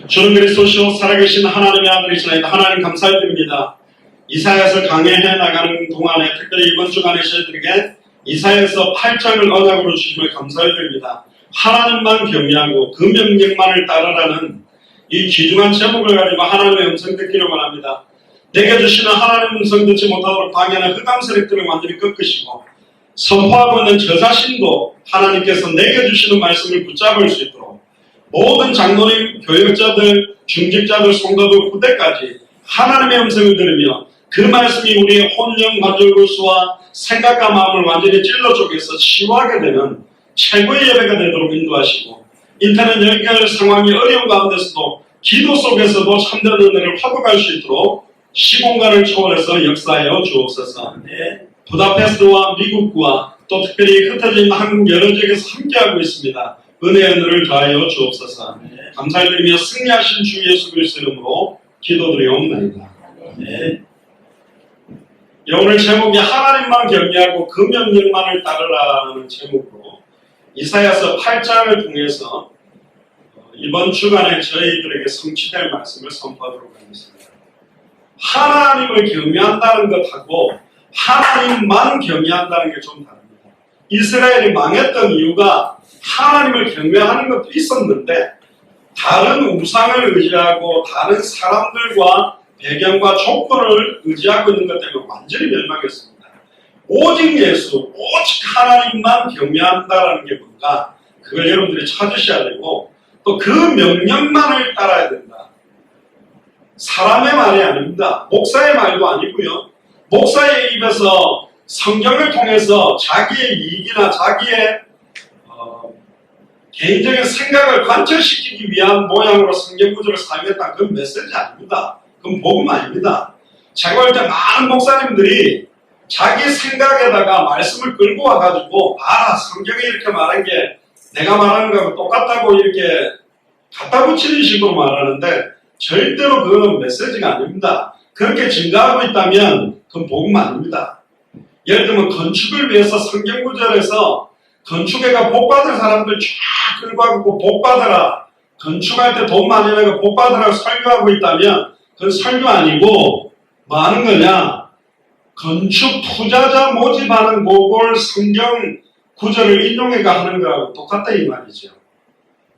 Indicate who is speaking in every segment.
Speaker 1: 주는 그리스도시요 살아계신 하나님의 아들이시나이다. 하나님 감사드립니다. 이사야서 강해해 나가는 동안에 특별히 이번 주간에 저희들에게 이사야서 8장을 언약으로 주심을 감사드립니다. 하나님만 경외하고 그 명령만을 따르라는 이 귀중한 제목을 가지고 하나님의 음성 듣기를 원합니다. 내게 주시는 하나님의 음성 듣지 못하도록 방해하는 흑암 세력들을 완전히 꺾으시고 선포하고 있는 저 자신도 하나님께서 내게 주시는 말씀을 붙잡을 수 있도록 모든 장로님, 교역자들, 중직자들, 성도들, 후대까지 하나님의 음성을 들으며 그 말씀이 우리의 혼령 관절골수와 생각과 마음을 완전히 찔러 쪼개서 치유하게 되는 최고의 예배가 되도록 인도하시고 인터넷 연결 상황이 어려운 가운데서도 기도 속에서도 참된 은혜를 회복할 수 있도록 시공간을 초월해서 역사하여 주옵소서. 부다페스트와 미국과 또 특별히 흩어진 한국 여러 지역에서 함께하고 있습니다. 은혜의 은혜를 더하여 주옵소서. 감사드리며 승리하신 주 예수 그리스도 이름으로 기도드리옵나이다. 오늘 제목이 하나님만 경외하고 그 명령만을 따르라는 제목으로 이사야서 8장을 통해서 이번 주간에 저희들에게 성취될 말씀을 선포하도록 하겠습니다. 하나님을 경외한다는 것하고 하나님만 경외한다는 게 좀 다릅니다. 이스라엘이 망했던 이유가 하나님을 경외하는 것도 있었는데 다른 우상을 의지하고 다른 사람들과 배경과 조건을 의지하고 있는 것 때문에 완전히 멸망했습니다. 오직 예수, 오직 하나님만 경외한다는 게 뭔가 그걸 여러분들이 찾으셔야 되고 또 그 명령만을 따라야 된다. 사람의 말이 아닙니다. 목사의 말도 아니고요. 목사의 입에서 성경을 통해서 자기의 이익이나 자기의 개인적인 생각을 관철시키기 위한 모양으로 성경 구절을 사용했다. 그건 메시지 아닙니다. 그건 복음 아닙니다. 제가 볼 때 많은 목사님들이 자기 생각에다가 말씀을 끌고 와가지고 성경이 이렇게 말한 게 내가 말하는 거하고 똑같다고 이렇게 갖다 붙이는 식으로 말하는데 절대로 그건 메시지가 아닙니다. 그렇게 증가하고 있다면 그건 복음 아닙니다. 예를 들면 건축을 위해서 성경 구절에서 건축회가 복받을 사람들 쫙 끌고 가고 복받아라. 건축할 때 돈 많이 내고 복받으라고 설교하고 있다면 그건 설교 아니고 뭐 하는 거냐. 건축 투자자 모집하는 그걸 성경 구절을 인용해가 하는 거하고 똑같다 이 말이죠.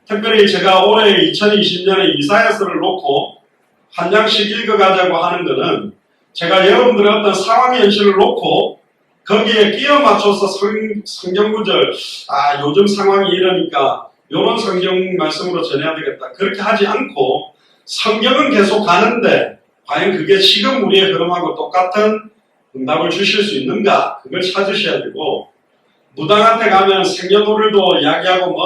Speaker 1: 특별히 제가 올해 2020년에 이사야서를 놓고 한 장씩 읽어가자고 하는 거는 제가 여러분들의 어떤 상황 현실을 놓고 거기에 끼워 맞춰서 성경 구절, 요즘 상황이 이러니까 이런 성경 말씀으로 전해야 되겠다. 그렇게 하지 않고 성경은 계속 가는데 과연 그게 지금 우리의 흐름하고 똑같은 응답을 주실 수 있는가? 그걸 찾으셔야 되고 무당한테 가면 생년월일도 이야기하고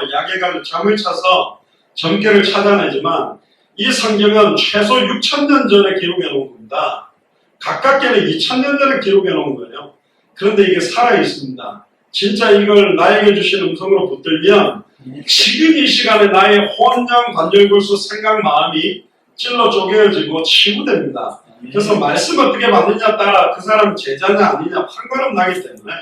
Speaker 1: 이야기해가지고 잠을 차서 점괘를 찾아내지만 이 성경은 최소 6,000년 전에 기록해 놓은 겁니다. 가깝게는 2,000년 전에 기록해 놓은 거예요. 그런데 이게 살아있습니다. 진짜 이걸 나에게 주신 음성으로 붙들면 지금 이 시간에 나의 혼령, 관절골수, 생각, 마음이 찔러 쪼개어지고 치유됩니다. 그래서 말씀 어떻게 받느냐에 따라 그 사람 제자냐 아니냐 판가름 나기 때문에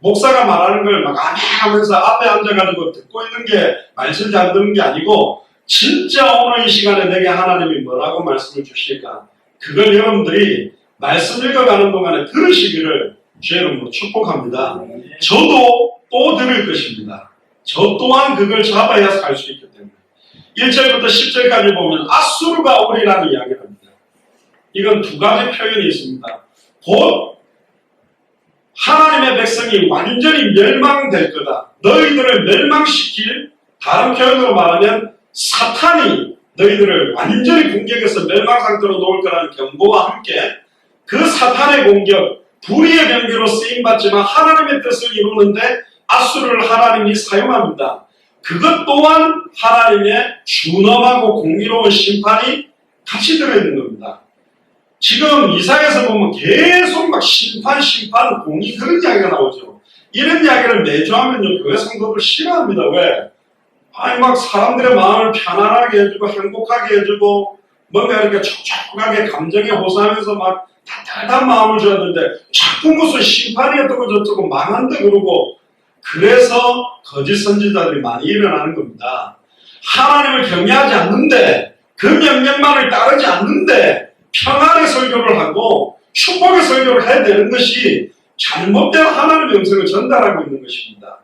Speaker 1: 목사가 말하는 걸 막 아니 하면서 앞에 앉아가지고 듣고 있는 게 말씀 잘 듣는 게 아니고 진짜 오늘 이 시간에 내게 하나님이 뭐라고 말씀을 주실까 그걸 여러분들이 말씀 읽어가는 동안에 들으시기를 주의 이름으로 축복합니다. 저도 또 들을 것입니다. 저 또한 그걸 잡아야 살 수 있기 때문에 1절부터 10절까지 보면 아수르가 오리라는 이야기를 합니다. 이건 두 가지 표현이 있습니다. 곧 하나님의 백성이 완전히 멸망될 거다. 너희들을 멸망시킬 다른 표현으로 말하면 사탄이 너희들을 완전히 공격해서 멸망 상태로 놓을 거라는 경고와 함께 그 사탄의 공격, 불의의 병기로 쓰임받지만 하나님의 뜻을 이루는데 아수르를 하나님이 사용합니다. 그것 또한 하나님의 준엄하고 공의로운 심판이 같이 들어있는 겁니다. 지금 이사야에서 보면 계속 막 심판, 공의 그런 이야기가 나오죠. 이런 이야기를 매주 하면요, 교회 성도들 싫어합니다. 왜? 막 사람들의 마음을 편안하게 해주고 행복하게 해주고 뭔가 이렇게 촉촉하게 감정에 호소하면서 막 따뜻한 마음을 줘야 되는데 자꾸 무슨 심판이 어떻고 저쩌고 망한다 그러고 그래서 거짓 선지자들이 많이 일어나는 겁니다. 하나님을 경외하지 않는데 그 명령만을 따르지 않는데 평안의 설교를 하고 축복의 설교를 해야 되는 것이 잘못된 하나님의 음성을 전달하고 있는 것입니다.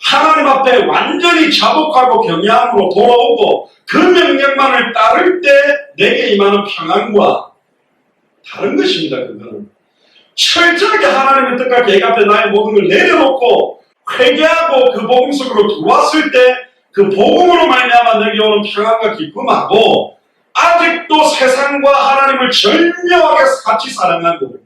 Speaker 1: 하나님 앞에 완전히 자복하고 경외함으로 돌아오고 그 명령만을 따를 때 내게 임하는 평안과 다른 것입니다. 그거는 철저하게 하나님의 뜻과 계획 앞에 나의 모든 걸 내려놓고 회개하고 그 복음 속으로 들어왔을 때 그 복음으로 말미암아 내게 오는 평안과 기쁨하고 아직도 세상과 하나님을 절묘하게 같이 사랑하고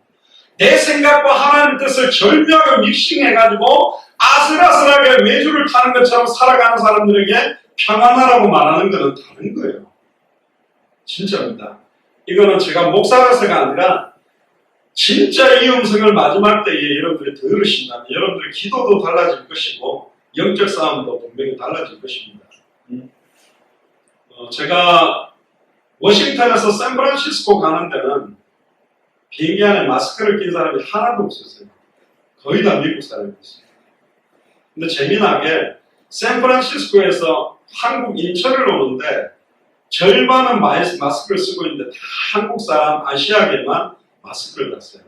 Speaker 1: 내 생각과 하나님의 뜻을 절묘하게 믹싱해가지고 아슬아슬하게 외주를 타는 것처럼 살아가는 사람들에게 평안하라고 말하는 것은 다른 거예요. 진짜입니다. 이거는 제가 목사라서가 아니라 진짜 이 음성을 마지막 때에 여러분들이 들으신다면 여러분들의 기도도 달라질 것이고 영적 싸움도 분명히 달라질 것입니다. 제가 워싱턴에서 샌프란시스코 가는 데는 비행기 안에 마스크를 낀 사람이 하나도 없었어요. 거의 다 미국 사람이었어요. 근데 재미나게 샌프란시스코에서 한국 인천을 오는데 절반은 마스크를 쓰고 있는데 다 한국 사람, 아시아계만 마스크를 놨어요.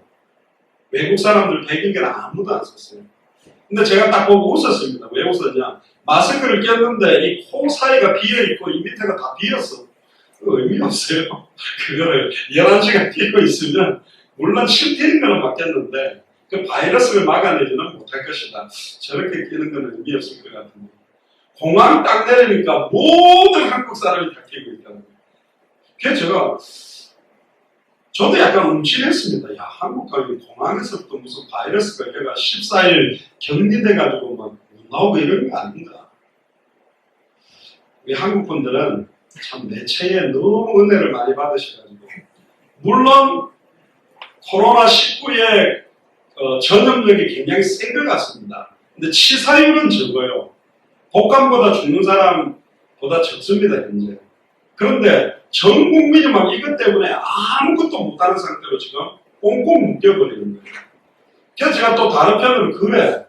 Speaker 1: 외국 사람들 백인계는 아무도 안 썼어요. 근데 제가 딱 보고 웃었습니다. 왜 웃었냐? 마스크를 꼈는데 이 코 사이가 비어있고 이 밑에가 다 비었어. 의미 없어요. 그거를 11시간 끼고 있으면 물론 침 튀는 거는 맞겠는데 그 바이러스를 막아내지는 못할 것이다. 저렇게 끼는 거는 의미 없을 것 같은데 공항 딱 내리니까 모든 한국 사람이 다 끼고 있다는 거예요. 그래서 저도 약간 움찔했습니다. 야, 한국 가면 공항에서부터 무슨 바이러스 걸려가 14일 격리돼가지고 막 못 나오고 이런 거 아닌가. 우리 한국 분들은 참 매체에 너무 은혜를 많이 받으셔가지고 물론 코로나19의 전염력이 굉장히 센 것 같습니다. 근데 치사율은 적어요. 독감보다 죽는 사람보다 적습니다, 현재. 그런데 전 국민이 막 이것 때문에 아무것도 못하는 상태로 지금 꽁꽁 묶여버리는 거예요. 그래서 제가 또 다른 편으로 그래.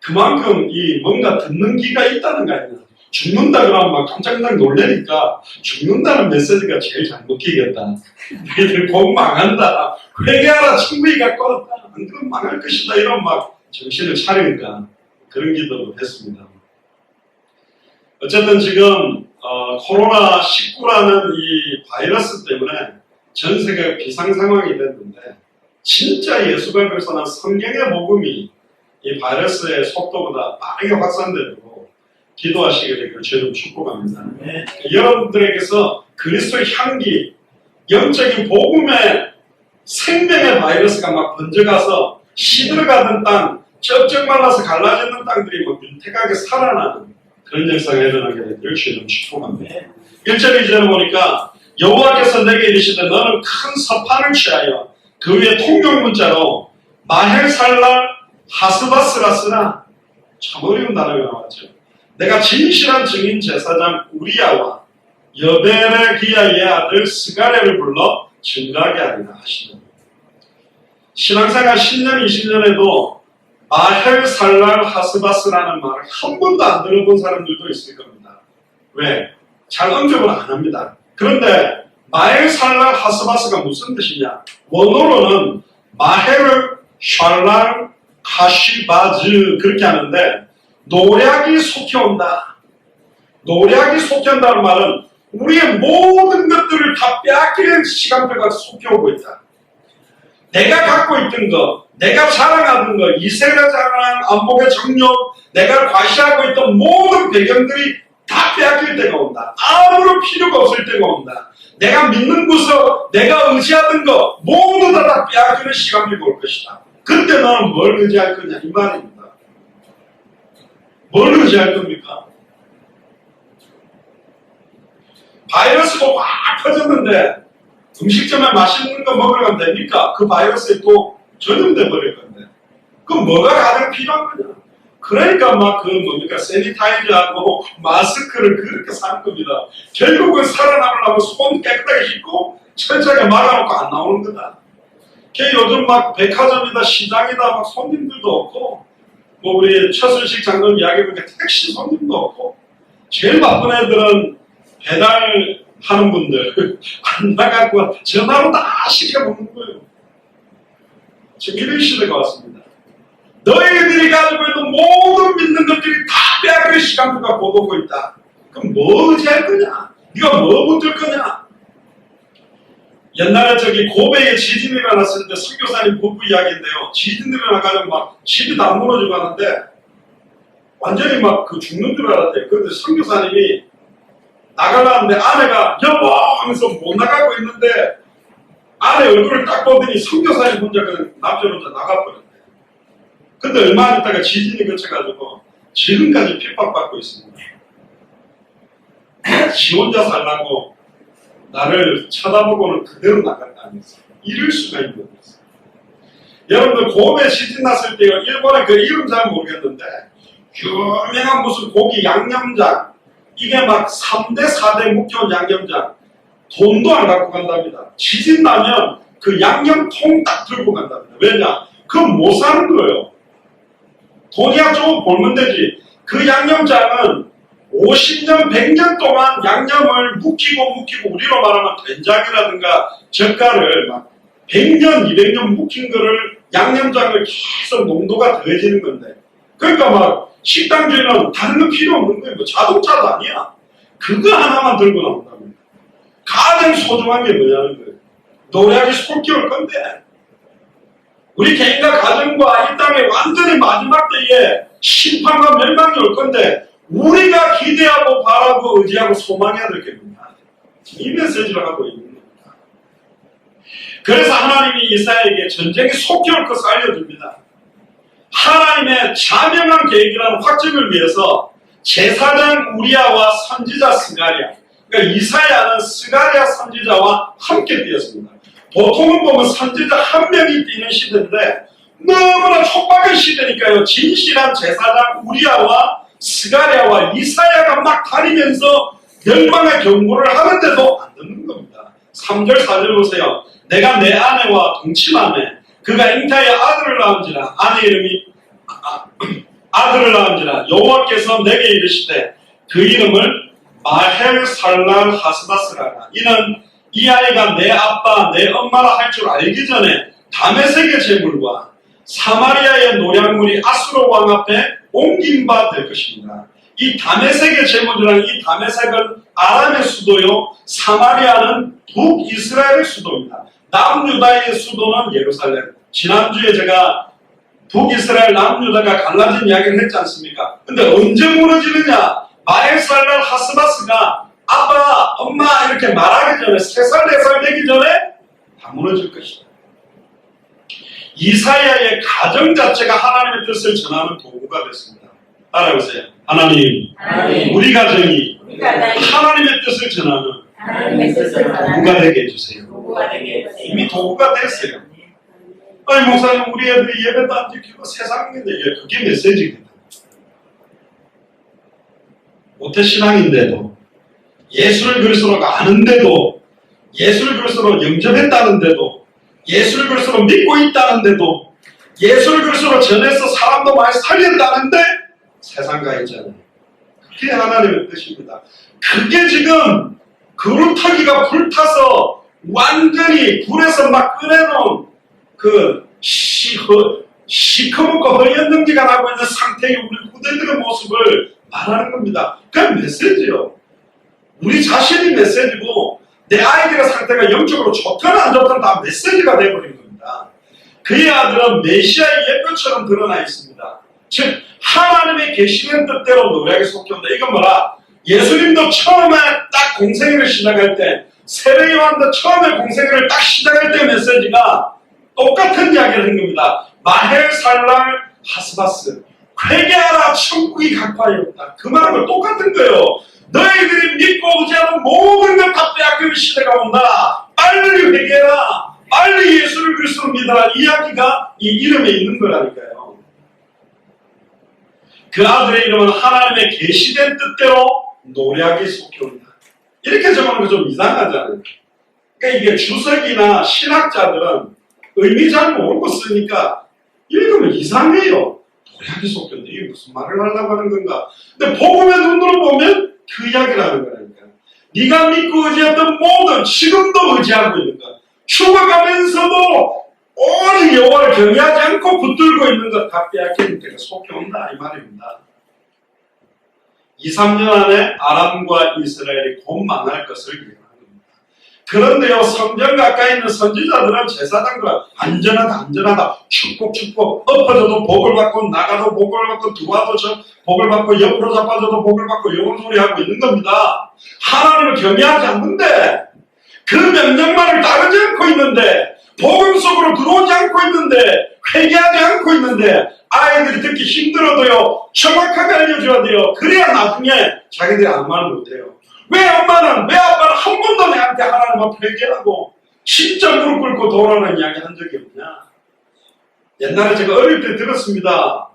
Speaker 1: 그만큼 이 뭔가 듣는 기가 있다는 거 아니야. 죽는다 그러면 막 깜짝깜짝 놀라니까 죽는다는 메시지가 제일 잘 먹히겠다. 너희들 곧 망한다. 회개하라 친구이가 껐다. 안 그러면 망할 것이다. 이런 막 정신을 차리니까 그런 기도를 했습니다. 어쨌든 지금 코로나19라는 이 바이러스 때문에 전 세계가 비상 상황이 됐는데 진짜 예수가 그래서는 성경의 복음이 이 바이러스의 속도보다 빠르게 확산되도록 기도하시게 되기를 주님 축복합니다. 네. 여러분들에게서 그리스도의 향기, 영적인 복음의 생명의 바이러스가 막 번져가서 시들어가던 땅, 쩍쩍 말라서 갈라지는 땅들이 막 윤택하게 살아나는 그런 역사가 일어나게 되기를 주님 축복합니다. 1절 2절을 보니까 여호와께서 내게 이르시되 너는 큰 서판을 취하여 그 위에 통용 문자로 마헬살랄 하스바스라 쓰라. 참 어려운 단어가 나왔죠. 내가 진실한 증인 제사장 우리야와 여베레기야의 아들 스가랴를 불러 증거하게 하리라 하시는 신앙생활 10년, 20년에도 마헬살랄 하스바스라는 말을 한 번도 안 들어본 사람들도 있을 겁니다. 왜? 잘 언급을 안 합니다. 그런데 마헬살랄 하스바스가 무슨 뜻이냐? 원어로는 마헬 샬랄 카시바즈 그렇게 하는데 노략이 속해온다. 노략이 속해온다는 말은 우리의 모든 것들을 다 빼앗기는 시간표가 속해오고 있다. 내가 갖고 있던 것, 내가 자랑하던 것, 이세가 자랑한 안목의 정력, 내가 과시하고 있던 모든 배경들이 다 빼앗길 때가 온다. 아무런 필요가 없을 때가 온다. 내가 믿는 구석, 내가 의지하던 것 모두 다 빼앗기는 시간표가 올 것이다. 그때 너는 뭘 의지할 거냐 이 말입니다. 뭘 의지할 겁니까? 바이러스가 확 퍼졌는데 음식점에 맛있는 거 먹으러 가면 됩니까? 그 바이러스에 또 전염돼 버릴 건데 그럼 뭐가 가장 필요한 거냐? 그러니까 막 그 뭡니까 세니타이저하고 마스크를 그렇게 사는 겁니다. 결국은 살아남으려면 손 깨끗하게 씻고 철저하게 막아놓고 안 나오는 거다. 요즘 막 백화점이다 시장이다 막 손님들도 없고 뭐 우리 최순식 장로님 이야기해보니까 택시 손님도 없고 제일 바쁜 애들은 배달하는 분들 안 나가고 전화로 다 시켜먹는 거예요. 지금 이런 시대가 왔습니다. 너희들이 가지고 있는 모든 믿는 것들이 다 빼앗길 시간표가 곧 오고 있다. 그럼 뭐 의지할 거냐? 네가 뭐 붙들 거냐? 옛날에 저기 고베에 지진이 일어났을 때 선교사님 부부 이야기인데요. 지진이 일어나가지고 막 집이 다 무너지고 하는데 완전히 막 그 죽는 줄 알았대요. 그런데 선교사님이 나가려는데 아내가 여보 하면서 못 나가고 있는데 아내 얼굴을 딱 보더니 선교사님 혼자 그 남편 혼자 나가버렸대. 근데 얼마 안 있다가 지진이 그쳐가지고 지금까지 핍박받고 있습니다. 지 혼자 살라고 나를 쳐다보고는 그대로 나갔다면서 이럴 수가 있는 거였어요. 여러분들 고베 지진 났을 때요, 일본의 그 이름 잘 모르겠는데 유명한 무슨 고기 양념장, 이게 막 3대 4대 묵혀온 양념장, 돈도 안 갖고 간답니다. 지진 나면 그 양념통 딱 들고 간답니다. 왜냐? 그건 못 사는 거예요. 돈이야 좀 벌면 되지. 그 양념장은 50년, 100년 동안 양념을 묵히고 우리로 말하면 된장이라든가 젓갈을 막 100년, 200년 묵힌 거를 양념장을 계속 농도가 더해지는 건데, 그러니까 막 식당주인은 다른 거 필요 없는 거예요. 뭐 자동차도 아니야. 그거 하나만 들고 나온답니다. 가장 소중한 게 뭐냐는 거예요. 노략이 속 끼울 건데, 우리 개인과 가정과 이 땅에 완전히 마지막 때에 심판과 멸망이 올 건데, 우리가 기대하고 바라고 의지하고 소망해야 될 게 뭐냐. 이 메시지를 하고 있는 겁니다. 그래서 하나님이 이사야에게 전쟁이 속히 올 것을 알려줍니다. 하나님의 자명한 계획이라는 확증을 위해서 제사장 우리야와 선지자 스가랴, 그러니까 이사야는 스가랴 선지자와 함께 뛰었습니다. 보통은 보면 선지자 한 명이 뛰는 시대인데 너무나 촉박한 시대니까요. 진실한 제사장 우리야와 스가랴와 이사야가 막 다니면서 멸망의 경고를 하는데도 안 듣는 겁니다. 3절 4절 보세요. 내가 내 아내와 동침하네. 그가 잉타의 아들을 낳은지라, 아내 이름이 아들을 낳은지라 여호와께서 내게 이르시되 그 이름을 마헬살랄 하스바스라라. 이는 이 아이가 내 아빠 내 엄마라 할 줄 알기 전에 다메섹의 제물과 사마리아의 노략물이 아수르 왕 앞에 옮긴 바 될 것입니다. 이 다메섹의 제물이라는 이 다메섹은 아람의 수도요, 사마리아는 북이스라엘의 수도입니다. 남유다의 수도는 예루살렘. 지난주에 제가 북이스라엘 남유다가 갈라진 이야기를 했지 않습니까? 근데 언제 무너지느냐? 마엘살랄 하스바스가 아빠, 엄마 이렇게 말하기 전에 3살, 4살 되기 전에 다 무너질 것이다. 이사야의 가정 자체가 하나님의 뜻을 전하는 도구가 됐습니다. 따라오세요. 하나님, 우리 가정이 하나님의 뜻을 전하는 도구가 되게 해주세요. 이미 도구가 됐어요. 아니 목사님, 우리 애들이 예배도 안 지키고 세상인데 그게 메시지입니다. 모태신앙인데도, 예수를 그리스도로 아는데도, 예수를 그리스도로 영접했다는데도, 예수를 그리스도로 믿고 있다는데도, 예수를 그리스도로 전해서 사람도 많이 살렸다는데 세상가 있잖아요. 그게 하나님의 뜻입니다. 그게 지금 그루터기가 불타서 완전히 불에서 막 꺼내놓은 그 시커멓고 허연 능지가 나고 있는 상태의 우리 후대들의 모습을 말하는 겁니다. 그건 메시지요. 우리 자신이 메시지고 내 아이들의 상태가 영적으로 좋든 안 좋든 다 메시지가 되어버린 겁니다. 그의 아들은 메시아의 예표처럼 드러나 있습니다. 즉 하나님의 계시는 뜻대로 노력에 속해온다. 이건 뭐라? 예수님도 처음에 딱 공생애를 시작할 때, 세례 요한도 처음에 공생애를 딱 시작할 때 메시지가 똑같은 이야기를 한 겁니다. 마헬살랄 하스바스, 회개하라 천국이 가까이 없다. 그 말은 똑같은 거예요. 너희들이 믿고 의지하는 모든 걸 다 빼앗기는 시대가 온다. 빨리 회개해라. 빨리 예수를 그리스도로 믿어라. 이야기가 이 이름에 있는 거라니까요. 그 아들의 이름은 하나님의 계시된 뜻대로 노략이 속해온다. 이렇게 적어놓은 거 좀 이상하잖아요. 그러니까 이게 주석이나 신학자들은 의미 잘 모르고 쓰니까 읽으면 이상해요. 노략이 속해온다. 이게 무슨 말을 하려고 하는 건가? 근데 복음의 눈으로 보면 그 이야기라는 거라니까. 네가 믿고 의지했던 모든 지금도 의지하고 있는 것, 죽어가면서도 오늘 여호와를 경외하지 않고 붙들고 있는 것 다 빼앗기는 때가 속히 온다 이 말입니다. 2, 3년 안에 아람과 이스라엘이 곧 망할 것을 예언합니다. 그런데요, 성전 가까이 있는 선지자들은 제사장들은 안전하다 축복 엎어져도 복을 받고 나가도 복을 받고 들어와도 복을 받고 옆으로 자빠져도 복을 받고 이런 소리 하고 있는 겁니다. 하나님을 경외하지 않는데 그 명령만을 따르지 않고 있는데 복음 속으로 들어오지 않고 있는데 회개하지 않고 있는데 아이들이 듣기 힘들어도요 정확하게 알려줘야 돼요. 그래야 나중에 자기들이 아무 말 못해요. 왜 아빠는 한 번도 내한테 하나님 앞에 회개하고 진짜 무릎 꿇고 돌아오는 이야기 한 적이 없냐. 옛날에 제가 어릴 때 들었습니다.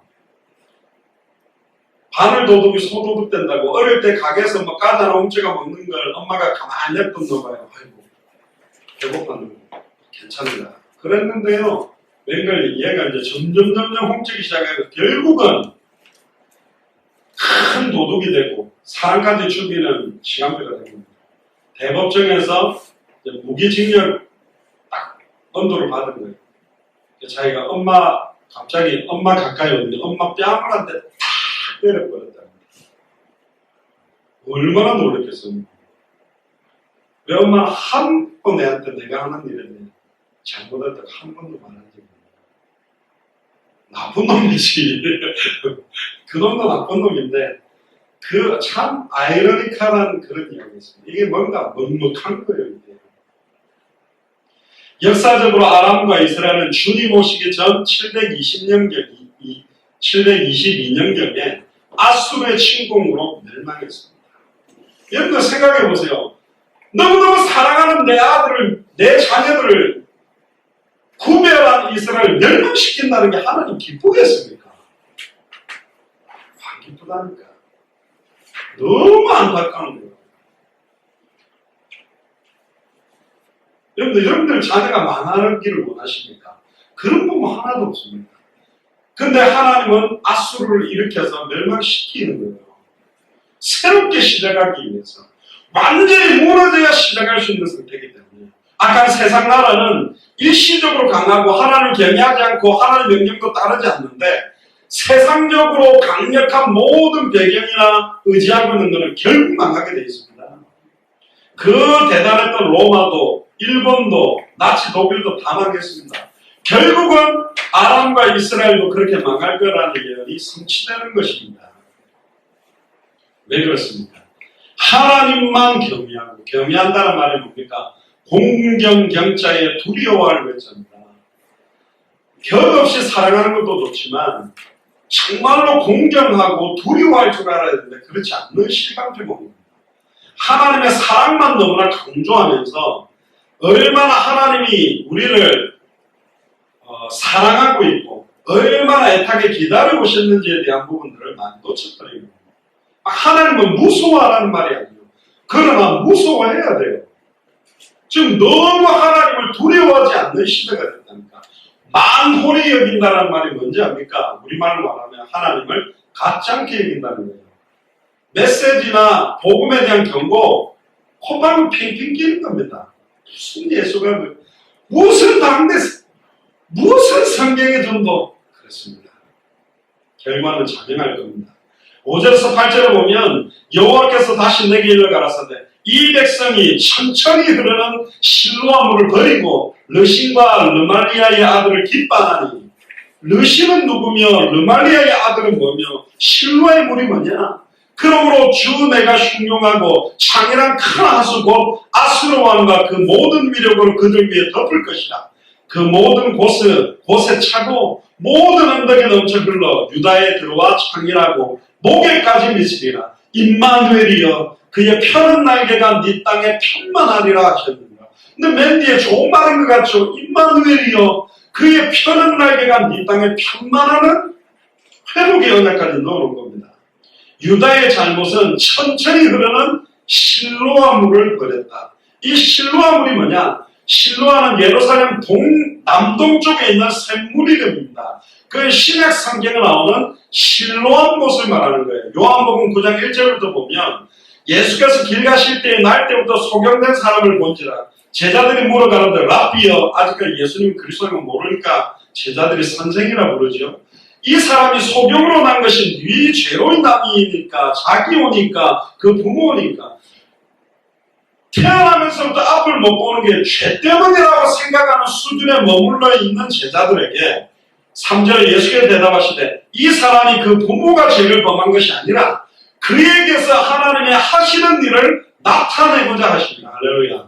Speaker 1: 바늘 도둑이 소도둑 된다고. 어릴 때 가게에서 뭐 까다나 훔쳐가 먹는 걸 엄마가 가만히 냅뒀나 봐요. 아이고 배고팠는 거 괜찮다 그랬는데요, 웬걸 얘가 이제 점점 훔치기 시작해서 결국은 큰 도둑이 되고 사람까지 죽이는 시간표가 됩니다. 대법정에서 무기징역 딱 언도를 받은 거예요. 자기가 갑자기 엄마 가까이 오는데 엄마 뺨을 한 대 탁 때려버렸다. 얼마나 놀랐겠습니까? 왜 엄마는 한 번 내한테 내가 하는 일에 잘못했다고 한 번도 말한 적이 없어요. 나쁜 놈이지. 그 놈도 나쁜 놈인데 그 참 아이러니컬한 그런 이야기였습니다. 이게 뭔가 먹먹한 거예요. 이게. 역사적으로 아람과 이스라엘은 주님 오시기 전 722년경에 아수르의 침공으로 멸망했습니다. 여러분들 생각해 보세요. 너무너무 사랑하는 내 아들을, 내 자녀들을 구별한 이스라엘을 멸망시킨다는 게 하나님 기쁘겠습니까? 안 기쁘다니까. 너무 안타까운 거예요. 여러분들 자녀가 망하기를 원하십니까? 그런 부분 하나도 없습니다. 근데 하나님은 아수르를 일으켜서 멸망시키는 거예요. 새롭게 시작하기 위해서. 완전히 무너져야 시작할 수 있는 선택이기 때문에. 아까 세상 나라는 일시적으로 강하고 하나님을 경외하지 않고 하나님의 명령도 따르지 않는데 세상적으로 강력한 모든 배경이나 의지하고 있는 것은 결국 망하게 되어 있습니다. 그 대단했던 로마도 일본도 나치 독일도 다 망했습니다. 결국은 아람과 이스라엘도 그렇게 망할 거라는 예언이 성취되는 것입니다. 왜 그렇습니까? 하나님만 경외하고, 경외한다는 말이 뭡니까? 공경경자에 두려워할 외자입니다. 격없이 사랑하는 것도 좋지만 정말로 공경하고 두려워할 줄 알아야 되는데 그렇지 않는 실감들이 옵니다. 하나님의 사랑만 너무나 강조하면서 얼마나 하나님이 우리를 사랑하고 있고 얼마나 애타게 기다리고 오셨는지에 대한 부분들을 많이 놓쳐버립니다. 하나님은 무서워하라는 말이 아니에요. 그러나 무서워해야 돼요. 지금 너무 하나님을 두려워하지 않는 시대가 됐다니까. 만홀히 여긴다는 말이 뭔지 압니까? 우리말로 말하면 하나님을 가짜않게 여긴다는 거예요. 메시지나 복음에 대한 경고, 콧방울 핑핑 끼는 겁니다. 무슨 예수가, 무슨 당대, 무슨 성경의 정도, 그렇습니다. 결과는 자명할 겁니다. 5절에서 8절을 보면 여호와께서 다시 내게 일러 가라사대 이 백성이 천천히 흐르는 실로아 물을 버리고 르신과 르말리아의 아들을 기뻐하니. 르신은 누구며 르말리아의 아들은 뭐며 실로아의 물이 뭐냐? 그러므로 주 내가 흉용하고 창이란 큰 하수 곧 아수르 왕과 그 모든 위력으로 그들 위에 덮을 것이라. 그 모든 곳에 차고 모든 언덕에 넘쳐 흘러 유다에 들어와 창이라고 목에까지 미치리라. 임마누엘이여 그의 펴는 날개가 네 땅에 편만하리라 하셨느니라. 근데 맨 뒤에 좋은 말인 것 같죠? 임마누엘이여 그의 펴는 날개가 네 땅에 편만하는 회복의 언약까지 넣어놓은 겁니다. 유다의 잘못은 천천히 흐르는 실로아 물을 버렸다. 이 실로아 물이 뭐냐? 실로아는 예루살렘 남동쪽에 있는 샘물 이름입니다. 그 신약 성경에 나오는 실로암 못을 말하는 거예요. 요한복음 9장 1절부터 보면 예수께서 길 가실 때에 날 때부터 소경된 사람을 본지라. 제자들이 물어가는데 랍비여, 아직까지 예수님 그리스도인 모르니까 제자들이 선생이라 부르죠. 이 사람이 소경으로 난 것이 네 죄로인 남이니까, 자기 오니까, 그 부모니까. 태어나면서부터 앞을 못 보는 게 죄 때문이라고 생각하는 수준에 머물러 있는 제자들에게 3절에 예수께서 대답하시되 이 사람이 그 부모가 죄를 범한 것이 아니라 그에게서 하나님의 하시는 일을 나타내고자 하십니다. 할렐루야.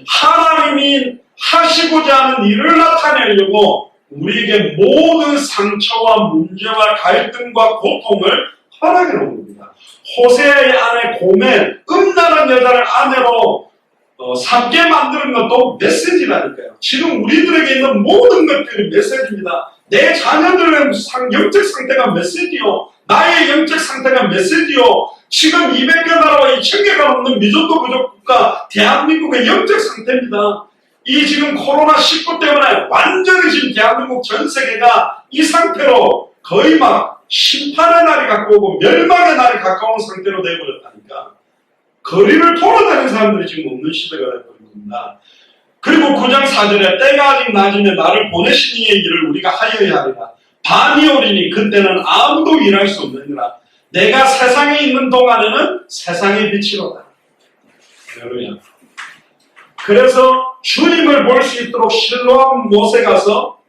Speaker 1: 하나님이 하시고자 하는 일을 나타내려고 우리에게 모든 상처와 문제와 갈등과 고통을 허락해 놓은 겁니다. 호세아의 아내 고멜, 음란한 여자를 아내로 삼게 만드는 것도 메시지라니까요. 지금 우리들에게 있는 모든 것들이 메시지입니다. 내 자녀들의 영적 상태가 메시지요. 나의 영적 상태가 메시지요. 지금 200개 나라와 2000개가 넘는 미전도 부족 국가 대한민국의 영적 상태입니다. 이 지금 코로나19 때문에 완전히 지금 대한민국 전 세계가 이 상태로 거의 막 심판의 날이 가까우고 멸망의 날이 가까운 상태로 되어버렸다니까. 거리를 돌아다니는 사람들이 지금 없는 시대가 되어버린 겁니다. 그리고 9장 4절에 때가 아직 낮으면 나를 보내신 이의 일을 우리가 하여야 하리라. 밤이 오리니 그때는 아무도 일할 수 없느니라. 내가 세상에 있는 동안에는 세상의 빛이로다. 할렐루야. 그래서 주님을 볼 수 있도록 실로암 못에 가서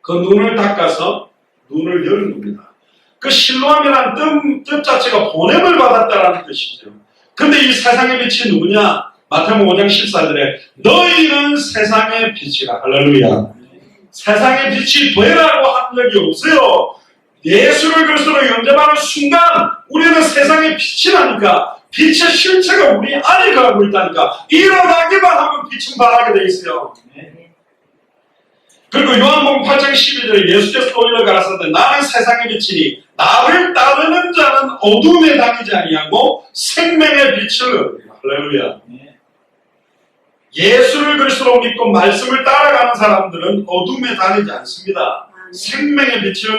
Speaker 1: 그 눈을 닦아서 눈을 여는 겁니다. 그 실로암이라는 뜻 자체가 보냄을 받았다라는 뜻이죠. 근데 이 세상의 빛이 누구냐? 마태복음 5장 14절에 너희는 세상의 빛이라. 할렐루야. 세상의 빛이 되라고 한 적이 없어요. 예수를 그리스도로 영접하는 순간 우리는 세상의 빛이라니까. 빛의 실체가 우리 안에 가고 있다니까. 일어나기만 하면 빛은 발하게 돼 있어요. 그리고 요한복음 8장 12절에 예수께서 또 이르러 가라사대 나는 세상의 빛이니 나를 따르는 자는 어둠에 다니지 아니하고 생명의 빛을 얻으리라. 할렐루야. 예수를 그리스도로 믿고 말씀을 따라가는 사람들은 어둠에 다니지 않습니다. 생명의 빛이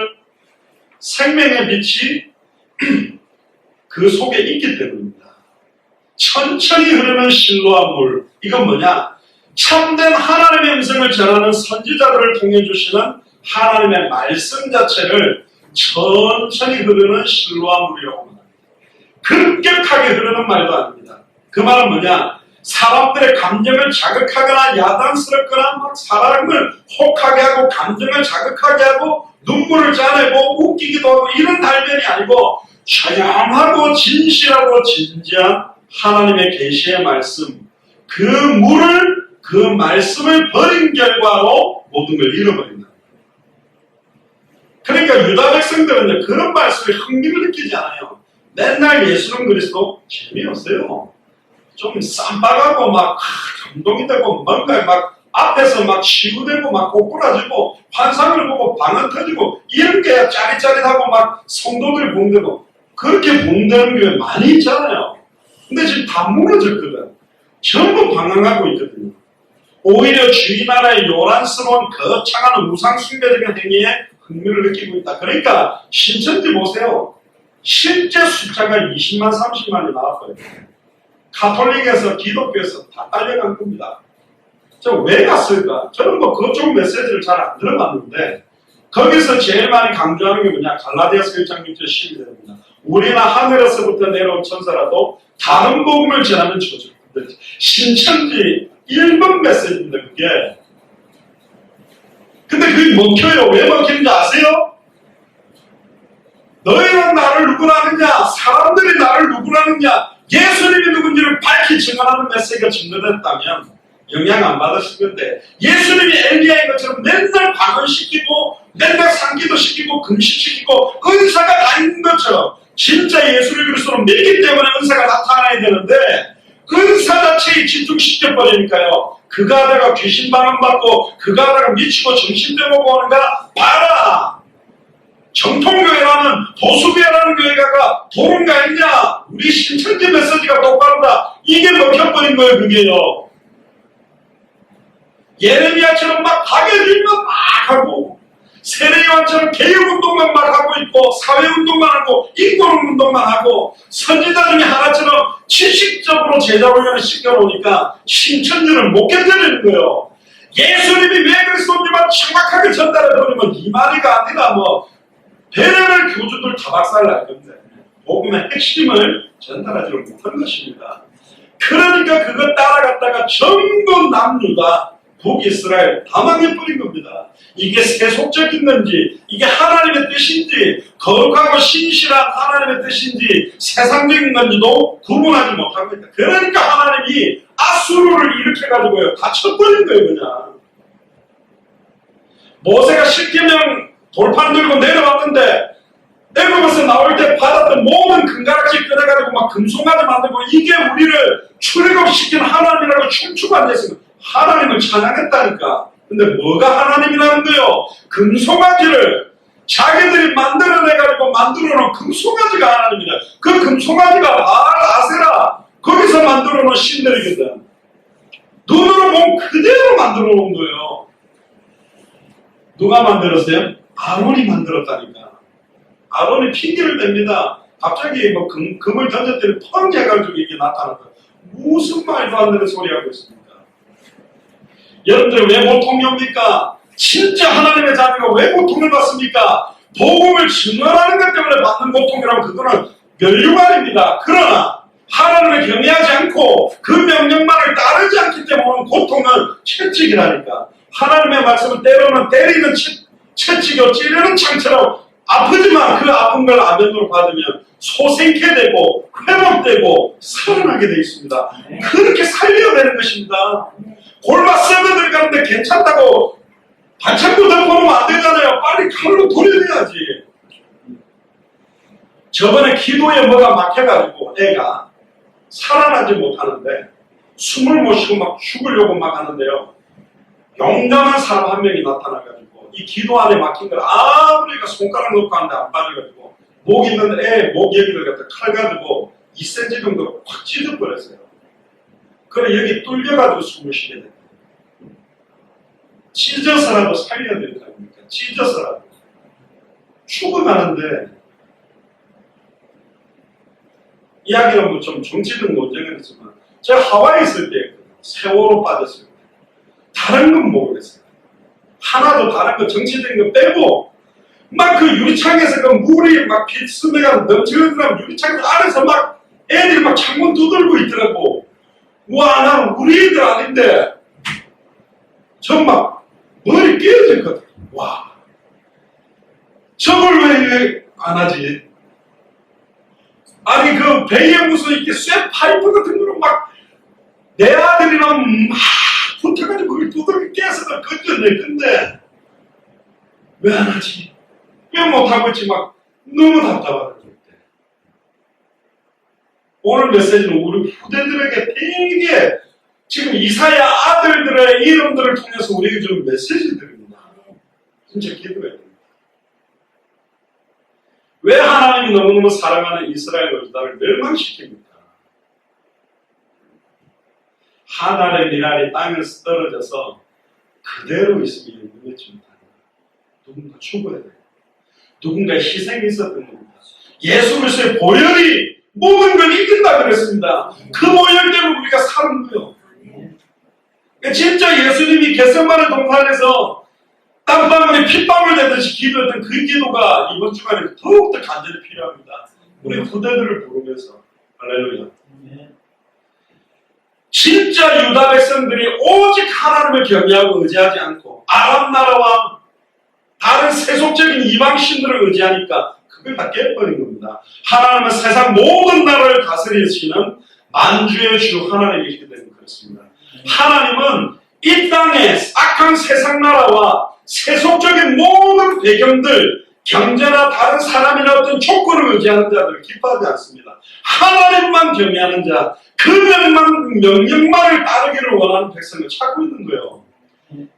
Speaker 1: 그 속에 있기 때문입니다. 천천히 흐르는 실로암 물. 이건 뭐냐? 참된 하나님의 음성을 전하는 선지자들을 통해 주시는 하나님의 말씀 자체를 천천히 흐르는 실로암 물이라고 합니다. 급격하게 흐르는 말도 아닙니다. 그 말은 뭐냐? 사람들의 감정을 자극하거나 야단스럽거나 막 사람을 혹하게 하고 감정을 자극하게 하고 눈물을 짜내고 웃기기도 하고 이런 달변이 아니고 조용하고 진실하고 진지한 하나님의 계시의 말씀, 그 물을 그 말씀을 버린 결과로 모든 걸 잃어버린다. 그러니까 유다 백성들은 그런 말씀에 흥미를 느끼지 않아요. 맨날 예수는 그리스도 재미없어요. 좀 쌈박하고 막 감동이 되고 뭔가 막 앞에서 막 치유되고 막 꼬꾸라지고 환상을 보고 방언 터지고 이런 게 짜릿짜릿하고 막 성도들이 봉되고 그렇게 봉되는 게 많이 있잖아요. 근데 지금 다 무너졌거든. 전부 방황하고 있거든요. 오히려 주의 나라의 요란스러운 거창한 우상 숭배적인 행위에 흥미를 느끼고 있다. 그러니까 신천지 보세요. 실제 숫자가 20만, 30만이 나왔어요. 가톨릭에서 기독교에서 다 딸려간 겁니다. 저 왜 갔을까? 저는 뭐 그쪽 메시지를 잘 안 들어봤는데 거기서 제일 많이 강조하는 게 뭐냐? 갈라디아서 1장 6절 12절입니다. 우리나 하늘에서부터 내려온 천사라도 다른 복음을 전하면 저주. 신천지 1번 메시지입니다. 그게. 근데 그게 먹혀요. 왜 먹히는지 아세요? 너희는 나를 누구라 하느냐? 사람들이 나를 누구라 하느냐? 예수님이 누군지를 밝히 증언하는 메시지가 증거됐다면 영향 안 받으실 건데 예수님이 엘리야인 것처럼 맨날 방언시키고 맨날 상기도 시키고 금식시키고 은사가 다 있는 것처럼 진짜 예수를 그리스도로 믿기 때문에 은사가 나타나야 되는데 은사 자체에 집중시켜버리니까요. 그가 하다가 귀신 방언받고 그가 하다가 미치고 정신병원고 오는가 봐라. 정통교회라는 보수교회라는 교회가 도른가 있냐? 우리 신천지 메시지가 똑바르다. 이게 먹혀버린 거예요. 그게요. 예레미야처럼 막 박해주면 막 하고 세례요한처럼 개혁운동만 막 하고 있고 사회운동만 하고 인권운동만 하고 선지자 중에 하나처럼 지식적으로 제자훈련을 시켜놓으니까 신천지는 못 견뎌내는 거예요. 예수님이 왜 그리스도인지만 정확하게 전달해버리면 이 말이가 아니라 뭐 별의별 교주들 다 박살날 건데 복음의 핵심을 전달하지 못한 것입니다. 그러니까 그거 따라갔다가 전부 남유다 북이스라엘 다 망해버린 겁니다. 이게 세속적인 건지 이게 하나님의 뜻인지 거룩하고 신실한 하나님의 뜻인지 세상적인 건지도 구분하지 못하고 있다. 그러니까 하나님이 아수르를 일으켜가지고요 다 쳐버린 거예요. 그냥 모세가 10계명 돌판 들고 내려왔는데 애굽에서 나올 때 받았던 모든 금가락지 꺼내가지고 막 금송아지 만들고 이게 우리를 출애굽시킨 하나님이라고 춤추고 앉아있습니다. 하나님을 찬양했다니까. 근데 뭐가 하나님이라는 거요? 금송아지를 자기들이 만들어내가지고 만들어놓은 금송아지가 하나님이다. 그 금송아지가 바알 아세라 거기서 만들어놓은 신들이거든. 눈으로 보면 그대로 만들어놓은 거예요. 누가 만들었어요? 아론이 만들었다니까. 아론이 핑계를 댑니다. 갑자기 뭐 금을 던졌더니 펑 해가지고 이게 나타났다. 무슨 말도 안 되는 소리 하고 있습니까? 여러분들 왜 고통이 옵니까? 진짜 하나님의 자녀가 왜 고통을 받습니까? 복음을 증언하는 것 때문에 받는 고통이라면 그거는 멸류관입니다. 그러나 하나님을 경외하지 않고 그 명령만을 따르지 않기 때문에 고통은 채찍이라니까. 하나님의 말씀은 때로는 때리는 채찍이요 찌르는 창처럼 아프지만 그 아픈 걸 아멘으로 받으면 소생케 되고 회복되고 살아나게 되어 있습니다. 그렇게 살려야 되는 것입니다. 골마 썩어 들어가는데 괜찮다고 반창고 덮어놓으면 안 되잖아요. 빨리 칼로 돌려내야지. 저번에 기도에 뭐가 막혀가지고 애가 살아나지 못하는데 숨을 못 쉬고 막 죽으려고 막 하는데요. 용감한 사람 한 명이 나타나가지고 이 기도 안에 막힌 걸 아무리가 손가락 놓고 하는데 안 빠져가지고 목 있는 애 목 여기를 갖다 칼 가지고 2cm 정도 확 찢어버렸어요. 그래 여기 뚫려가지고 숨을 쉬게 됐다. 찢어서라도 살려야 되는 거 아닙니까? 찢어서라도 죽어가는데 이야기는 뭐 좀 정치적 논쟁은 있지만 제가 하와이에 있을 때 세월호 빠졌어요. 다른 건 모르겠어요. 하나도 다른 거 정치적인 거 빼고 막 그 유리창에서 그 물이 막 비스매가 넘치는 유리창 안에서 막 애들이 막 창문 두들고 있더라고. 와, 나는 우리 애들 아닌데 정말 머리 깨어질 것 같아. 와, 저걸 왜 안 하지? 아니 그 배에 무슨 이렇게 쇠 파이프 같은 거로 막 내 아들이랑 막 붙어가지고 그걸 두들겨 깨서 건졌네. 근데 왜 안 하지? 왜 못하고 있지? 막 너무 답답하다. 오늘 메시지는 우리 후대들에게 되게 지금 이사야 아들들의 이름들을 통해서 우리에게 주는 메시지들입니다. 진짜 기도해야 됩니다. 왜 하나님이 너무너무 사랑하는 이스라엘 여자를 멸망시킵니까? 하나의 미랄이 땅에서 떨어져서 그대로 있으면 무너지 못합니다. 누군가 죽어야 돼요. 누군가 희생이 있었던 겁니다. 예수 그리스도의 보혈이 모든 걸 이긴다 그랬습니다. 그 보혈 때문에 우리가 사는 거예요. 진짜 예수님이 겟세마네 동산에서 땀방울이 핏방울 되듯이 기도했던 그 기도가 이번 주간에 더욱더 간절히 필요합니다. 우리 후대들을 부르면서 할렐루야. 진짜 유다 백성들이 오직 하나님을 경외하고 의지하지 않고 아람 나라와 다른 세속적인 이방 신들을 의지하니까 그걸 다 깨버린 겁니다. 하나님은 세상 모든 나라를 다스리시는 만주의 주 하나님이시기 때문에 그렇습니다. 하나님은 이 땅의 악한 세상 나라와 세속적인 모든 배경들, 경제나 다른 사람이나 어떤 조건을 의지하는 자들을 기뻐하지 않습니다. 하나님만 경외하는 자, 그 명령만을 따르기를 원하는 백성을 찾고 있는 거예요.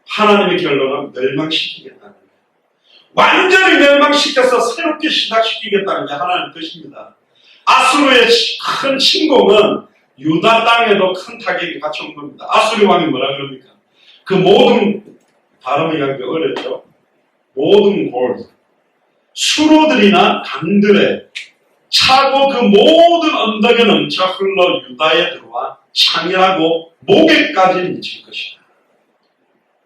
Speaker 1: 하나님의 결론은 멸망시키겠다는 거예요. 완전히 멸망시켜서 새롭게 시작시키겠다는 게 하나님의 뜻입니다. 아수르의 큰 침공은 유다 땅에도 큰 타격이 같이 온 겁니다. 아수르 왕이 뭐라 그럽니까? 그 모든 발음이 가기가 어렵죠. 모든 골, 수로들이나 강들에 차고 그 모든 언덕에 넘쳐 흘러 유다에 들어와 창이라고 목에까지 미칠 것이다.